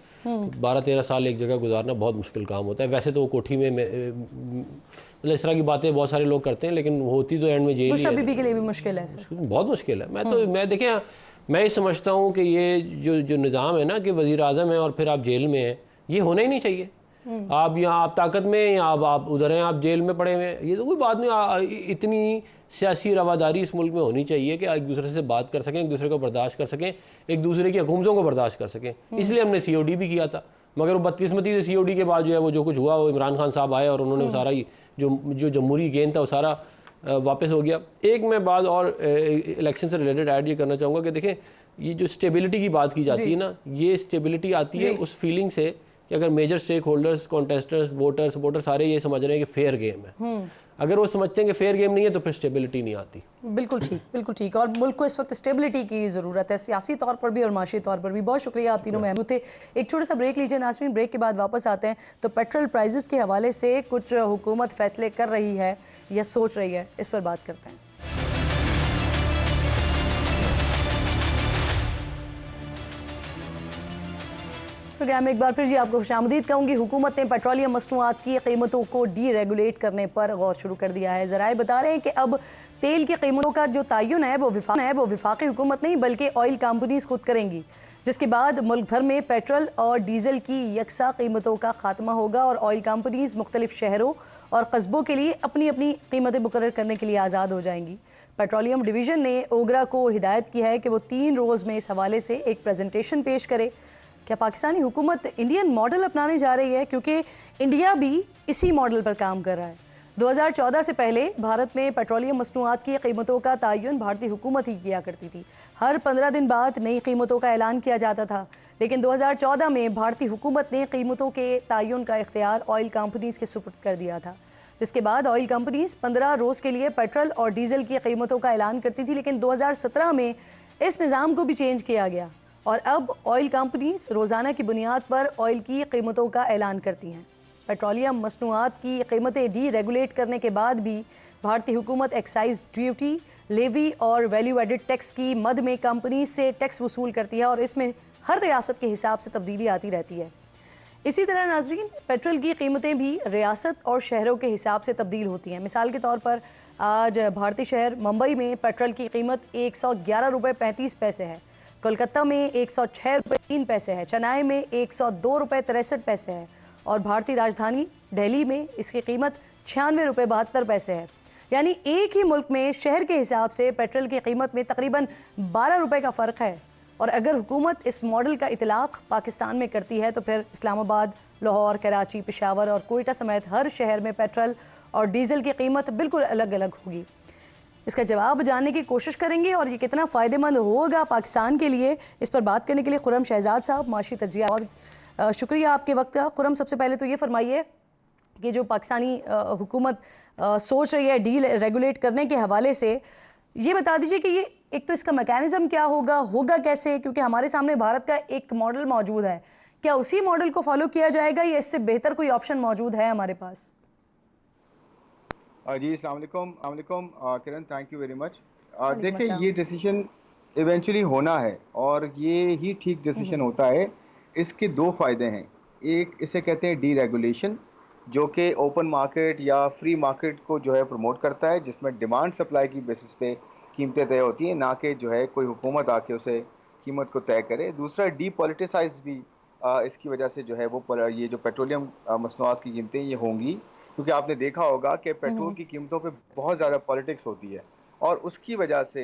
12-13 साल एक जगह गुजारना बहुत मुश्किल काम होता है। वैसे तो वो कोठी में मतलब इस तरह की बातें बहुत सारे लोग करते हैं, लेकिन होती तो एंड में जेल ही है, के लिए भी मुश्किल है सर, बहुत मुश्किल है। मैं देखें, मैं ये समझता हूँ कि ये जो निज़ाम है ना कि वज़ीर आज़म है और फिर आप जेल में हैं, ये होना ही नहीं चाहिए। आप यहाँ आप ताकत में हैं या आप उधर हैं, आप जेल में पड़े हुए हैं, ये तो कोई बात नहीं। इतनी सियासी रवादारी इस मुल्क में होनी चाहिए कि एक दूसरे से बात कर सकें, एक दूसरे को बर्दाश्त कर सकें, एक दूसरे की हुकूमतों को बर्दाश्त कर सकें। इसलिए हमने COD भी किया था, मगर वो बदकिस्मती से COD के बाद जो है वो जो कुछ हुआ, वो इमरान खान साहब आए और उन्होंने सारा जो जमहूरी गेंद था वो सारा वापस हो गया। एक मैं बात और इलेक्शन से रिलेटेड ऐड ये करना चाहूँगा कि देखें, ये जो स्टेबिलिटी की बात की जाती है ना, ये स्टेबिलिटी आती है उस फीलिंग से कि अगर मेजर स्टेक होल्डर्स, कॉन्टेस्टर्स, वोटर सारे ये समझ रहे हैं कि फेयर गेम है। अगर वो समझते हैं कि फेयर गेम नहीं है तो फिर स्टेबिलिटी नहीं आती। बिल्कुल ठीक, बिल्कुल ठीक। और मुल्क को इस वक्त स्टेबिलिटी की ज़रूरत है, सियासी तौर पर भी और माशी तौर पर भी। बहुत शुक्रिया, आप तीनों महमूद थे। एक छोटा सा ब्रेक लीजिए नाज़रीन, ब्रेक के बाद वापस आते हैं। तो पेट्रोल प्राइजेस के हवाले से कुछ हुकूमत फैसले कर रही है या सोच रही है, इस पर बात करते हैं। प्रोग्राम में एक बार फिर जी आपको खुशामदीद कहूँगी। हुकूमत ने पेट्रोलियम मसनूआत की कीमतों को डी रेगुलेट करने पर गौर शुरू कर दिया है। ज़राए बता रहे हैं कि अब तेल की कीमतों का जो तयन है वो विफाकी हुकूमत नहीं बल्कि ऑयल कंपनीज खुद करेंगी, जिसके बाद मुल्क भर में पेट्रोल और डीजल की यकसा कीमतों का खात्मा होगा और ऑयल कंपनीज मुख्तलिफ शहरों और कस्बों के लिए अपनी अपनी कीमतें मुकर्रर करने के लिए आज़ाद हो जाएंगी। पेट्रोलियम डिवीज़न ने ओगरा को हिदायत की है कि वो 3 रोज़ में इस हवाले से एक प्रेजेंटेशन पेश करे। क्या पाकिस्तानी हुकूमत इंडियन मॉडल अपनाने जा रही है? क्योंकि इंडिया भी इसी मॉडल पर काम कर रहा है। 2014 से पहले भारत में पेट्रोलियम मसनूआत की कीमतों का तयन भारतीय हुकूमत ही किया करती थी। हर 15 दिन बाद नई कीमतों का ऐलान किया जाता था, लेकिन 2014 में भारतीय हुकूमत ने कीमतों के तयन का इख्तियार ऑयल कंपनीज के सुपुर्द कर दिया था, जिसके बाद ऑयल कंपनीज 15 रोज़ के लिए पेट्रोल और डीजल की कीमतों का ऐलान करती थी। लेकिन 2017 में इस निज़ाम को भी चेंज किया गया और अब ऑयल कंपनीज रोज़ाना की बुनियाद पर ऑयल की कीमतों का ऐलान करती हैं। पेट्रोलियम मसनूआत की कीमतें डी रेगुलेट करने के बाद भी भारतीय हुकूमत एक्साइज ड्यूटी, लेवी और वैल्यू एडिड टैक्स की मद में कंपनी से टैक्स वसूल करती है और इसमें हर रियासत के हिसाब से तब्दीली आती रहती है। इसी तरह नाजरीन, पेट्रोल की कीमतें भी रियासत और शहरों के हिसाब से तब्दील होती हैं। मिसाल के तौर पर आज भारतीय शहर मुंबई में पेट्रोल की कीमत 111 रुपये 35 पैसे है, कोलकाता में 106 रुपये 3 पैसे है, चेन्नई में 102 रुपये 63 पैसे है और भारतीय राजधानी दिल्ली में इसकी कीमत 96 रुपये 72 पैसे है। यानी एक ही मुल्क में शहर के हिसाब से पेट्रोल की कीमत में तकरीबन 12 रुपये का फ़र्क है। और अगर हुकूमत इस मॉडल का इतलाक़ पाकिस्तान में करती है तो फिर इस्लामाबाद, लाहौर, कराची, पेशावर और कोयटा समेत हर शहर में पेट्रोल और डीजल की कीमत बिल्कुल अलग अलग होगी। इसका जवाब जानने की कोशिश करेंगे और ये कितना फ़ायदेमंद होगा पाकिस्तान के लिए, इस पर बात करने के लिए खुर्रम शहजाद साहब, माशी तजिया, और शुक्रिया आपके वक्त का। खुर्रम, सबसे पहले तो ये फरमाइए कि जो पाकिस्तानी हुकूमत सोच रही है डी रेगुलेट करने के हवाले से, ये बता दीजिए कि ये एक तो इसका मैकेनिज़्म क्या होगा कैसे? क्योंकि हमारे सामने भारत का एक मॉडल मौजूद है, क्या उसी मॉडल को फॉलो किया जाएगा या इससे बेहतर कोई ऑप्शन मौजूद है हमारे पास? जी अस्सलाम वालेकुम किरण, थैंक यू वेरी मच। देखिए, ये डिसीजन इवेंचुअली होना है और ये ही ठीक डिसीजन होता है। इसके 2 फ़ायदे हैं। एक, इसे कहते हैं डी रेगुलेशन, जो कि ओपन मार्केट या फ्री मार्केट को जो है प्रमोट करता है, जिसमें डिमांड सप्लाई की बेसिस पे कीमतें तय होती हैं, ना कि जो है कोई हुकूमत आके उसे कीमत को तय करे। दूसरा, डी पॉलिटिसाइज भी इसकी वजह से जो है वो ये जो पेट्रोलियम मसनूआत की कीमतें ये होंगी, क्योंकि आपने देखा होगा कि पेट्रोल की कीमतों पे बहुत ज़्यादा पॉलिटिक्स होती है और उसकी वजह से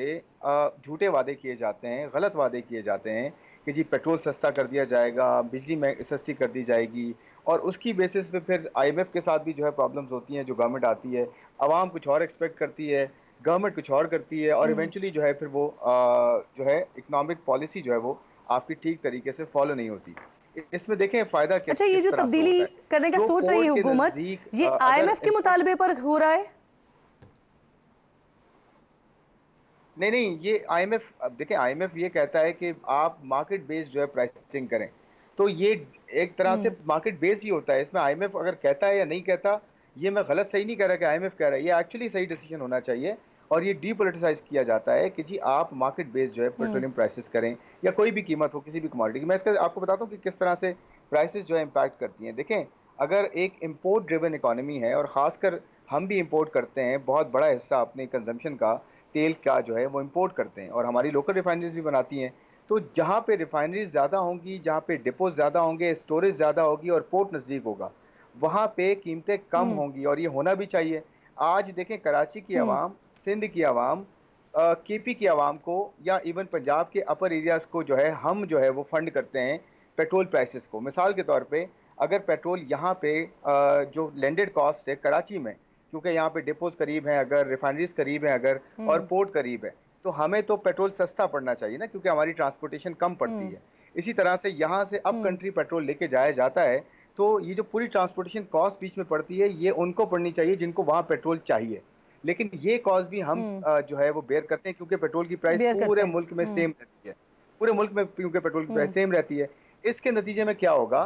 झूठे वादे किए जाते हैं, गलत वादे किए जाते हैं कि जी पेट्रोल सस्ता कर दिया जाएगा, बिजली में सस्ती कर दी जाएगी, और उसकी बेसिस पे फिर IMF के साथ भी जो है प्रॉब्लम्स होती हैं। जो गवर्नमेंट आती है, आवाम कुछ और एक्सपेक्ट करती है, गवर्नमेंट कुछ और करती है और इवेंचुअली जो है फिर वो जो है इकोनॉमिक पॉलिसी जो है वो आपकी ठीक तरीके से फॉलो नहीं होती। इसमें देखें फ़ायदा क्या। अच्छा, ये जो तब्दीली करने का सोच रही है हुकूमत, ये IMF के मुतालबे पर हो रहा है? नहीं, ये IMF, अब देखें, IMF ये कहता है कि आप मार्केट बेस्ड जो है प्राइसिंग करें, तो ये एक तरह से मार्केट बेस ही होता है। इसमें IMF अगर कहता है या नहीं कहता, ये मैं गलत सही नहीं कह रहा कि IMF कह रहा है, ये एक्चुअली सही डिसीजन होना चाहिए और ये डीपोलिटिसाइज किया जाता है कि जी आप मार्केट बेस्ड जो है पेट्रोलियम प्राइसेस करें या कोई भी कीमत हो किसी भी कमोडिटी की। मैं इसका आपको बताता हूँ कि किस तरह से प्राइसेस जो है इम्पैक्ट करती हैं। देखें, अगर एक इम्पोर्ट ड्रिवन इकोनॉमी है और ख़ासकर हम भी इम्पोर्ट करते हैं, बहुत बड़ा हिस्सा अपने कंजम्पशन का तेल का जो है वो इम्पोर्ट करते हैं और हमारी लोकल रिफाइनरीज भी बनाती हैं। तो जहाँ पे रिफाइनरीज ज़्यादा होंगी, जहाँ पे डिपोज ज़्यादा होंगे, स्टोरेज ज़्यादा होगी और पोर्ट नज़दीक होगा, वहाँ पे कीमतें कम होंगी और ये होना भी चाहिए। आज देखें, कराची की आवाम, सिंध की आवाम, KP की आवाम को या इवन पंजाब के अपर एरियाज़ को जो है हम जो है वो फंड करते हैं पेट्रोल प्राइसेस को। मिसाल के तौर पे अगर पेट्रोल यहाँ पे जो लैंडेड कॉस्ट है कराची में क्योंकि यहाँ पे डिपोज करीब हैं, अगर रिफाइनरीज करीब हैं अगर, और पोर्ट करीब है, तो हमें तो पेट्रोल सस्ता पड़ना चाहिए ना, क्योंकि हमारी ट्रांसपोर्टेशन कम पड़ती है। इसी तरह से यहाँ से अप कंट्री पेट्रोल लेके जाया जाता है, तो ये जो पूरी ट्रांसपोर्टेशन कॉस्ट बीच में पड़ती है, ये उनको पड़नी चाहिए जिनको वहाँ पेट्रोल चाहिए। लेकिन ये कॉस्ट भी हम जो है वो बेयर करते हैं, क्योंकि पेट्रोल की प्राइस बेयर पूरे करते हैं। मुल्क में सेम रहती है। पूरे मुल्क में क्योंकि पेट्रोल की प्राइस सेम रहती है, इसके नतीजे में क्या होगा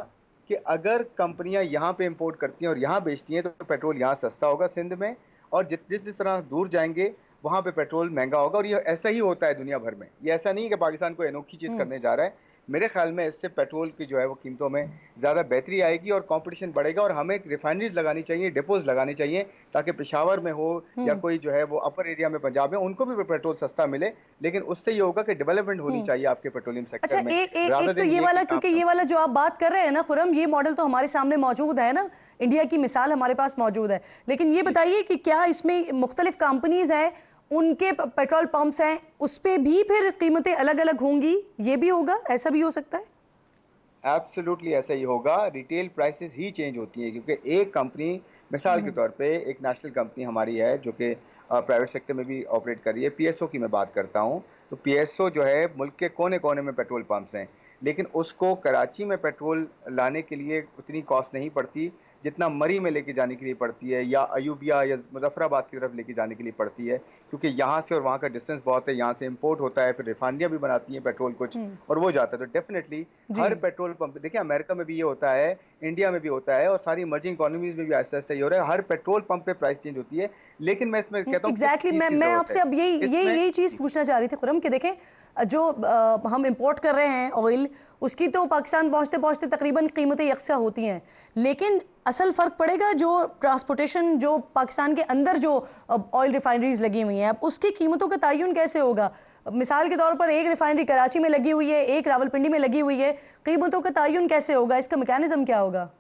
कि अगर कंपनियां यहाँ पे इंपोर्ट करती हैं और यहाँ बेचती हैं, तो पेट्रोल यहाँ सस्ता होगा सिंध में, और जिस जिस तरह दूर जाएंगे वहाँ पे पेट्रोल महंगा होगा। और ये ऐसा ही होता है दुनिया भर में, ये ऐसा नहीं है कि पाकिस्तान कोई अनोखी चीज़ करने जा रहा है। मेरे ख्याल में इससे पेट्रोल की जो है वो कीमतों में ज़्यादा बेहतरी आएगी और कंपटीशन बढ़ेगा, और हमें रिफाइनरीज लगानी चाहिए, डिपोज लगानी चाहिए, ताकि पेशावर में हो या कोई जो है वो अपर एरिया में पंजाब में, उनको भी पेट्रोल सस्ता मिले। लेकिन उससे ये होगा कि डेवलपमेंट होनी चाहिए आपके पेट्रोलियम अच्छा, सेक्टर में। एक तो ये वाला, क्योंकि ये वाला जो आप बात कर रहे हैं ना खुरम, ये मॉडल तो हमारे सामने मौजूद है ना, इंडिया की मिसाल हमारे पास मौजूद है। लेकिन ये बताइए कि क्या इसमें मुख्तलिफ कंपनीज हैं, उनके पेट्रोल पंप्स हैं, उस पर भी फिर कीमतें अलग अलग होंगी? ये भी होगा, ऐसा भी हो सकता है? एब्सोल्युटली ऐसा ही होगा। रिटेल प्राइसेस ही चेंज होती हैं, क्योंकि एक कंपनी, मिसाल के तौर पे एक नेशनल कंपनी हमारी है जो कि प्राइवेट सेक्टर में भी ऑपरेट कर रही है, पीएसओ की मैं बात करता हूँ। तो पीएसओ जो है मुल्क के कोने कोने में पेट्रोल पंप्स हैं, लेकिन उसको कराची में पेट्रोल लाने के लिए उतनी कॉस्ट नहीं पड़ती जितना मरी में लेके जाने के लिए पड़ती है, या अयूबिया या मुजफ्फराबाद की तरफ लेके जाने के लिए पड़ती है, क्योंकि यहाँ से और वहाँ का डिस्टेंस बहुत है। यहाँ से इंपोर्ट होता है, फिर रिफाइनरियाँ भी बनाती हैं पेट्रोल कुछ, और वो जाता है। तो डेफिनेटली हर पेट्रोल पंप, देखिए अमेरिका में भी ये होता है, इंडिया में भी होता है, और सारी इमर्जिंग इकोनॉमीज में भी ऐसा ऐसा ये हो रहा है। हर पेट्रोल पंप पे प्राइस चेंज होती है। लेकिन मैं इसमें कहता हूँ एग्जैक्टली, मैं आपसे अब यही चीज पूछना चाह रही थी खुरम, कि देखें जो हम इंपोर्ट कर रहे हैं ऑयल, उसकी तो पाकिस्तान पहुंचते पहुंचते तकरीबन कीमतें यकसा होती हैं, लेकिन असल फर्क पड़ेगा जो ट्रांसपोर्टेशन, जो पाकिस्तान के अंदर जो ऑयल रिफाइनरीज लगी हुई हैं, अब उसकी कीमतों का तयन कैसे होगा? मिसाल के तौर पर एक रिफाइनरी कराची में लगी हुई है, एक रावलपिंडी में लगी हुई है, कीमतों का तयन कैसे होगा? इसका मैकेनिज्म क्या होगा?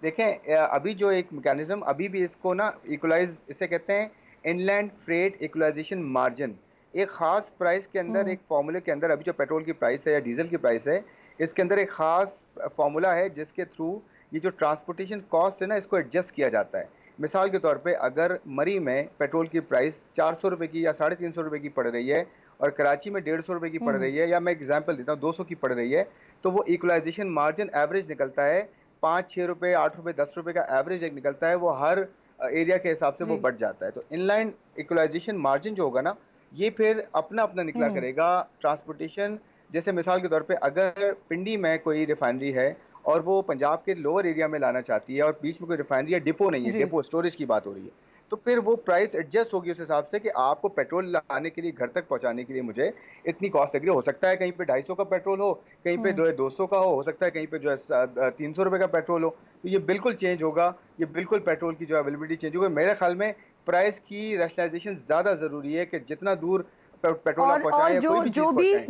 देखें, अभी जो एक मैकेनिज्म अभी भी इसको ना इक्वलाइज, इसे कहते हैं इनलैंड फ्रेट इक्वलाइजेशन मार्जिन। एक खास प्राइस के अंदर, एक फॉर्मूले के अंदर, अभी जो पेट्रोल की प्राइस है या डीजल की प्राइस है, इसके अंदर एक खास फॉर्मूला है जिसके थ्रू ये जो ट्रांसपोर्टेशन कॉस्ट है ना, इसको एडजस्ट किया जाता है। मिसाल के तौर पे अगर मरी में पेट्रोल की प्राइस 400 रुपये की या 350 रुपये की पड़ रही है, और कराची में 150 रुपये की पड़ रही है, या मैं एग्जांपल देता हूँ 200 की पड़ रही है, तो वो इक्वलाइजेशन मार्जिन एवरेज निकलता है 5-6 रुपये, 8 रुपये, 10 रुपये का एवरेज एक निकलता है। वो हर एरिया के हिसाब से वो बढ़ जाता है। तो इनलाइन इक्वलाइजेशन मार्जिन जो होगा ना, ये फिर अपना अपना निकला करेगा ट्रांसपोर्टेशन। जैसे मिसाल के तौर पे अगर पिंडी में कोई रिफाइनरी है और वो पंजाब के लोअर एरिया में लाना चाहती है, और बीच में कोई रिफाइनरी या डिपो नहीं है, डिपो स्टोरेज की बात हो रही है, तो फिर वो प्राइस एडजस्ट होगी उस हिसाब से कि आपको पेट्रोल लाने के लिए, घर तक पहुंचाने के लिए मुझे इतनी कॉस्ट लग रही है। हो सकता है कहीं पे 250 का पेट्रोल हो, कहीं पे जो है 200 का हो सकता है कहीं पे जो है 300 रुपये का पेट्रोल हो। तो ये बिल्कुल चेंज होगा, ये बिल्कुल पेट्रोल की जो अवेलेबिलिटी चेंज होगी। मेरे ख्याल में प्राइस की रैशनलाइजेशन ज़्यादा ज़रूरी है कि जितना दूर पेट्रोल आप पहुंचाएं,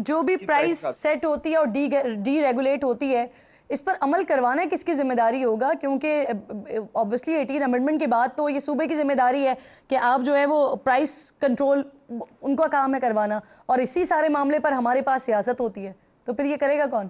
जो भी प्राइस सेट होती है और डी रेगुलेट होती है, इस पर अमल करवाना किसकी जिम्मेदारी होगा? क्योंकि ऑब्वियसली 18 अमेंडमेंट के बाद तो ये सूबे की जिम्मेदारी है कि आप जो है वो प्राइस कंट्रोल, उनका काम है करवाना, और इसी सारे मामले पर हमारे पास सियासत होती है, तो फिर ये करेगा कौन?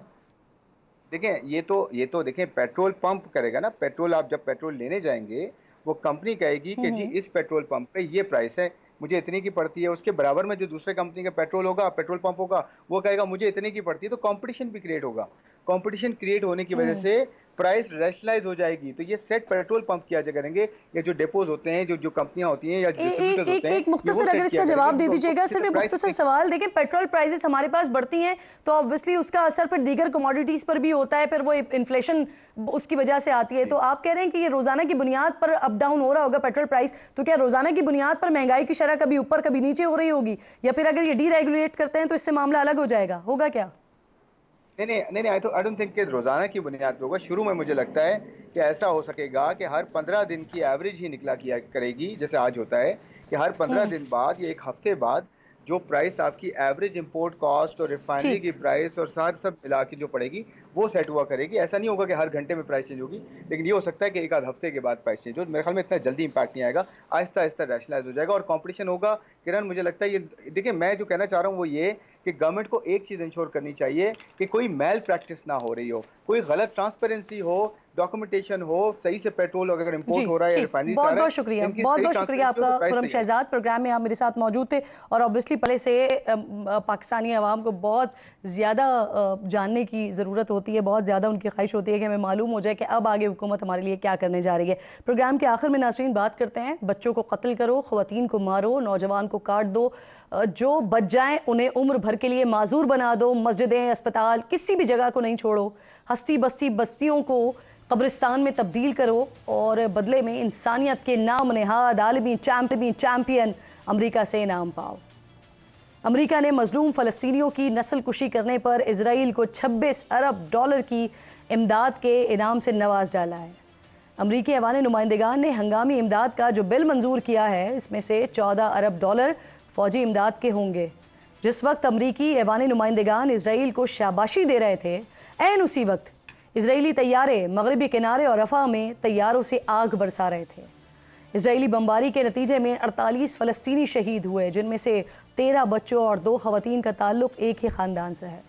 देखें, ये तो देखें, पेट्रोल पंप करेगा ना। पेट्रोल, आप जब पेट्रोल लेने जाएंगे, वो कंपनी कहेगी कि जी इस पेट्रोल पंप पे ये प्राइस है, मुझे इतने की पड़ती है। उसके बराबर में जो दूसरे कंपनी का पेट्रोल होगा, पेट्रोल पंप होगा, वो कहेगा मुझे इतने की पड़ती है। तो कंपटीशन भी क्रिएट होगा। कंपटीशन क्रिएट होने की वजह से प्राइस रैशनलाइज हो जाएगी। तो ये सेट पेट्रोल पंप किया करेंगे, या जो डिपोज होते हैं, जो कंपनियां होती हैं या डिस्ट्रीब्यूटर्स होते हैं, एक मुख्तसर अगर इसका जवाब दे दीजिएगा, सिर्फ एक मुख्तसर सवाल। देखिए, पेट्रोल प्राइसेस हमारे पास बढ़ती हैं तो ऑब्वियसली उसका असर फिर दीगर कमोडिटीज पर भी होता है, फिर वो इन्फ्लेशन उसकी वजह से आती है। तो आप कह रहे हैं कि ये रोजाना की बुनियाद पर अप डाउन हो रहा होगा पेट्रोल प्राइस, तो क्या रोजाना की बुनियाद पर महंगाई की शरह कभी ऊपर कभी नीचे हो रही होगी, या फिर अगर ये डीरेगुलेट करते हैं तो इससे मामला अलग हो जाएगा? होगा क्या? नहीं, आई डोंट थिंक कि रोजाना की बुनियाद पे होगा। शुरू में मुझे लगता है कि ऐसा हो सकेगा कि हर 15 दिन की एवरेज ही निकला किया करेगी, जैसे आज होता है कि हर 15 दिन बाद या एक हफ्ते बाद जो प्राइस आपकी एवरेज इंपोर्ट कॉस्ट और रिफाइनरी की प्राइस और सब मिला के जो पड़ेगी, वो सेट हुआ करेगी। ऐसा नहीं होगा कि हर घंटे में प्राइस चेंज होगी, लेकिन ये हो सकता है कि एक आध हफ्ते के बाद प्राइस चेंज हो। मेरे ख्याल में इतना जल्दी इंपैक्ट नहीं आएगा, आहिस्ता आहिस्ता रैशनलाइज हो जाएगा और कंपटीशन होगा। किरण, मुझे लगता है ये, देखिए मैं जो कहना चाह रहा हूँ वो ये कि गवर्नमेंट को एक चीज़ इंश्योर करनी चाहिए कि कोई मैल प्रैक्टिस ना हो रही हो। कोई गलत ट्रांसपेरेंसी हो, डॉक्यूमेंटेशन हो, सही से पेट्रोल अगर इंपोर्ट हो रहा है या रिफाइनरी से आ बहुत रहा बहुत है, शुक्रिया, इनकी बहुत सही बहुत शुक्रिया ट्रांसपेरेंसी हो आपका तो प्राइस खुरम सही है। शहजाद। प्रोग्राम में आप मेरे साथ मौजूद थे और ऑब्वियसली पहले से पाकिस्तानी अवाम को बहुत ज़्यादा जानने की ज़रूरत होती है, बहुत ज़्यादा उनकी ख्वाहिश होती है कि हमें मालूम हो जाए कि अब आगे हुकूमत हमारे लिए क्या करने जा रही है। प्रोग्राम के आखिर में नाज़रीन बात करते हैं, बच्चों को कत्ल करो, ख़वातीन को मारो, नौजवान को काट दो, जो बच जाएं उन्हें उम्र भर के लिए माजूर बना दो, मस्जिदें, अस्पताल, किसी भी जगह को नहीं छोड़ो, हस्ती बस्ती बस्तियों को कब्रिस्तान में तब्दील करो और बदले में इंसानियत के नाम नहाद आलमी चैम्पियन अमेरिका से इनाम पाओ। अमेरिका ने मजलूम फ़लस्तीनियों की नस्ल कुशी करने पर इजराइल को 26 अरब डॉलर की इमदाद के इनाम से नवाज डाला है। अमरीकी ऐवान नुमाइंदगान ने हंगामी इमदाद का जो बिल मंजूर किया है, इसमें से 14 अरब डॉलर फ़ौजी इमदाद के होंगे। जिस वक्त अमरीकी ऐवान नुमाइंदगान इसराइल को शाबाशी दे रहे थे, ऐन उसी वक्त इसराइली तैयारे मगरबी किनारे और रफ़ा में तैयारों से आग बरसा रहे थे। इसराइली बमबारी के नतीजे में 48 फ़लस्तीनी शहीद हुए, जिनमें से 13 बच्चों और 2 ख़वातीन का ताल्लुक़ एक ही ख़ानदान से है।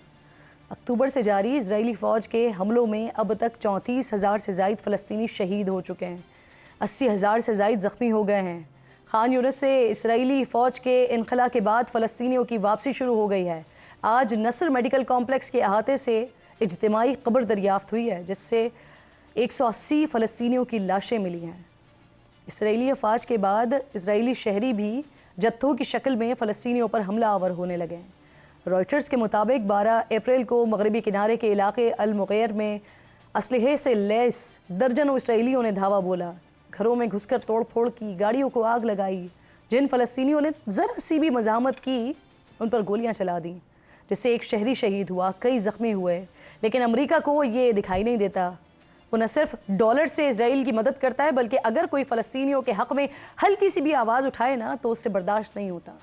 अक्टूबर से जारी इसराइली फ़ौज के हमलों में अब तक 34,000 से ज़ायद फ़लस्तीनी शहीद हो चुके हैं, 80,000 से ज़ायद ज़ख्मी हो गए हैं। खान यूनिस से इसराइली फ़ौज के इनखला के बाद फ़लस्तीनियों की वापसी शुरू हो गई है। आज नसर मेडिकल कॉम्प्लेक्स के अहाते से इज्तिमाई कब्र दरियाफ्त हुई है, जिससे 180 फ़लस्तीनियों की लाशें मिली हैं। इसराइली अफवाज के बाद इसराइली शहरी भी जत्थों की शक्ल में फ़लस्तीनियों पर हमला आवर होने लगे हैं। रॉयटर्स के मुताबिक 12 अप्रैल को मगरबी किनारे के इलाके अल मुगैर में असलहे से लैस दर्जनों इसराइलियों ने धावा बोला, घरों में घुसकर तोड़ फोड़ की, गाड़ियों को आग लगाई। जिन फ़लस्तीनियों ने ज़रा सी भी मज़ामत की, उन पर गोलियां चला दी, जिससे एक शहरी शहीद हुआ, कई ज़ख्मी हुए। लेकिन अमेरिका को ये दिखाई नहीं देता। वो न सिर्फ डॉलर से इसराइल की मदद करता है, बल्कि अगर कोई फ़लस्तीनियों के हक़ में हल्की सी भी आवाज़ उठाए ना, तो उससे बर्दाश्त नहीं होता।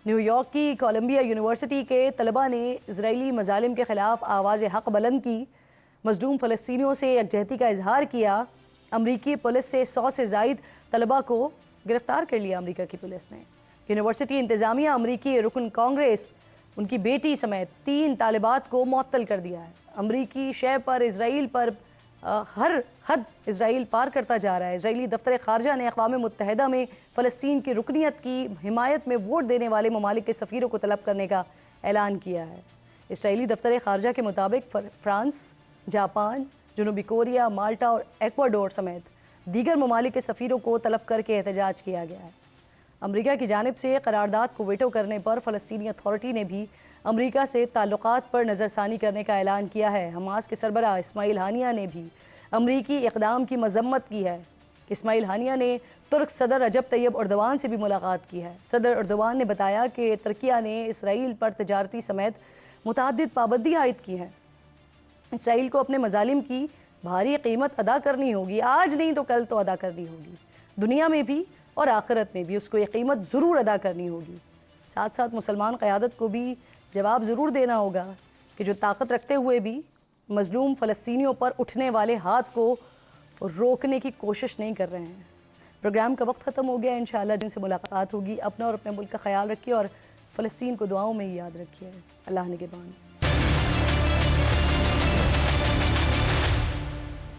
न्यूयॉर्क की कोलंबिया यूनिवर्सिटी के तलबा ने इसराइली मजालिम के ख़िलाफ़ आवाज़ हक़ बुलंद की, मज़लूम फ़लस्तीनियों से यकजहती का इजहार किया। अमरीकी पुलिस से 100 से ज़ायद तलबा को गिरफ़्तार कर लिया अमरीका की पुलिस ने। यूनिवर्सिटी इंतज़ामिया, अमरीकी रुकन कांग्रेस, उनकी बेटी समेत 3 तालिबात को मुअत्तल कर दिया है। अमरीकी शय पर इसराइल पर हर हद इसराइल पार करता जा रहा है। इसराइली दफ्तर ख़ारजा ने अक़वाम मुत्तहिदा में फ़लस्तीन की रुकनीत की हिमायत में वोट देने वाले ममालिक के सफ़ीरों को तलब करने का ऐलान किया है। इसराइली दफ्तर ख़ारजा के मुताबिक फ़्रांस, जापान, जनूबी कोरिया, माल्टा और एक्वाडोर समेत दीगर ममालिक के सफ़ीरों को तलब करके एहतजाज किया गया है। अमरीका की जानिब से करारदाद को वेटो करने पर फ़लस्तीनी अथॉरिटी ने भी अमरीका से ताल्लुकात पर नज़रसानी करने का ऐलान किया है। हमास के सरबराह इस्माइल हानिया ने भी अमरीकी इक़दाम की मज़म्मत की है। इस्माइल हानिया ने तुर्क सदर रजब तैयब अर्दवान से भी मुलाकात की है। सदर अर्दवान ने बताया कि तुर्किया ने इसराइल पर तजारती समेत मुतअद्दिद पाबंदियाँ आयद की हैं। इसराइल को अपने मजालिम की भारी कीमत अदा करनी होगी, आज नहीं तो कल तो अदा करनी होगी। दुनिया में भी और आखिरत में भी उसको ये कीमत ज़रूर अदा करनी होगी। साथ साथ मुसलमान क़यादत को भी जवाब ज़रूर देना होगा कि जो ताकत रखते हुए भी मज़लूम फ़लस्तीनियों पर उठने वाले हाथ को रोकने की कोशिश नहीं कर रहे हैं। प्रोग्राम का वक्त ख़त्म हो गया। इंशाअल्लाह जिनसे मुलाकात होगी। अपना और अपने मुल्क का ख्याल रखिए और फ़लस्तीन को दुआओं में ही याद रखिए। अल्लाह निगहबान।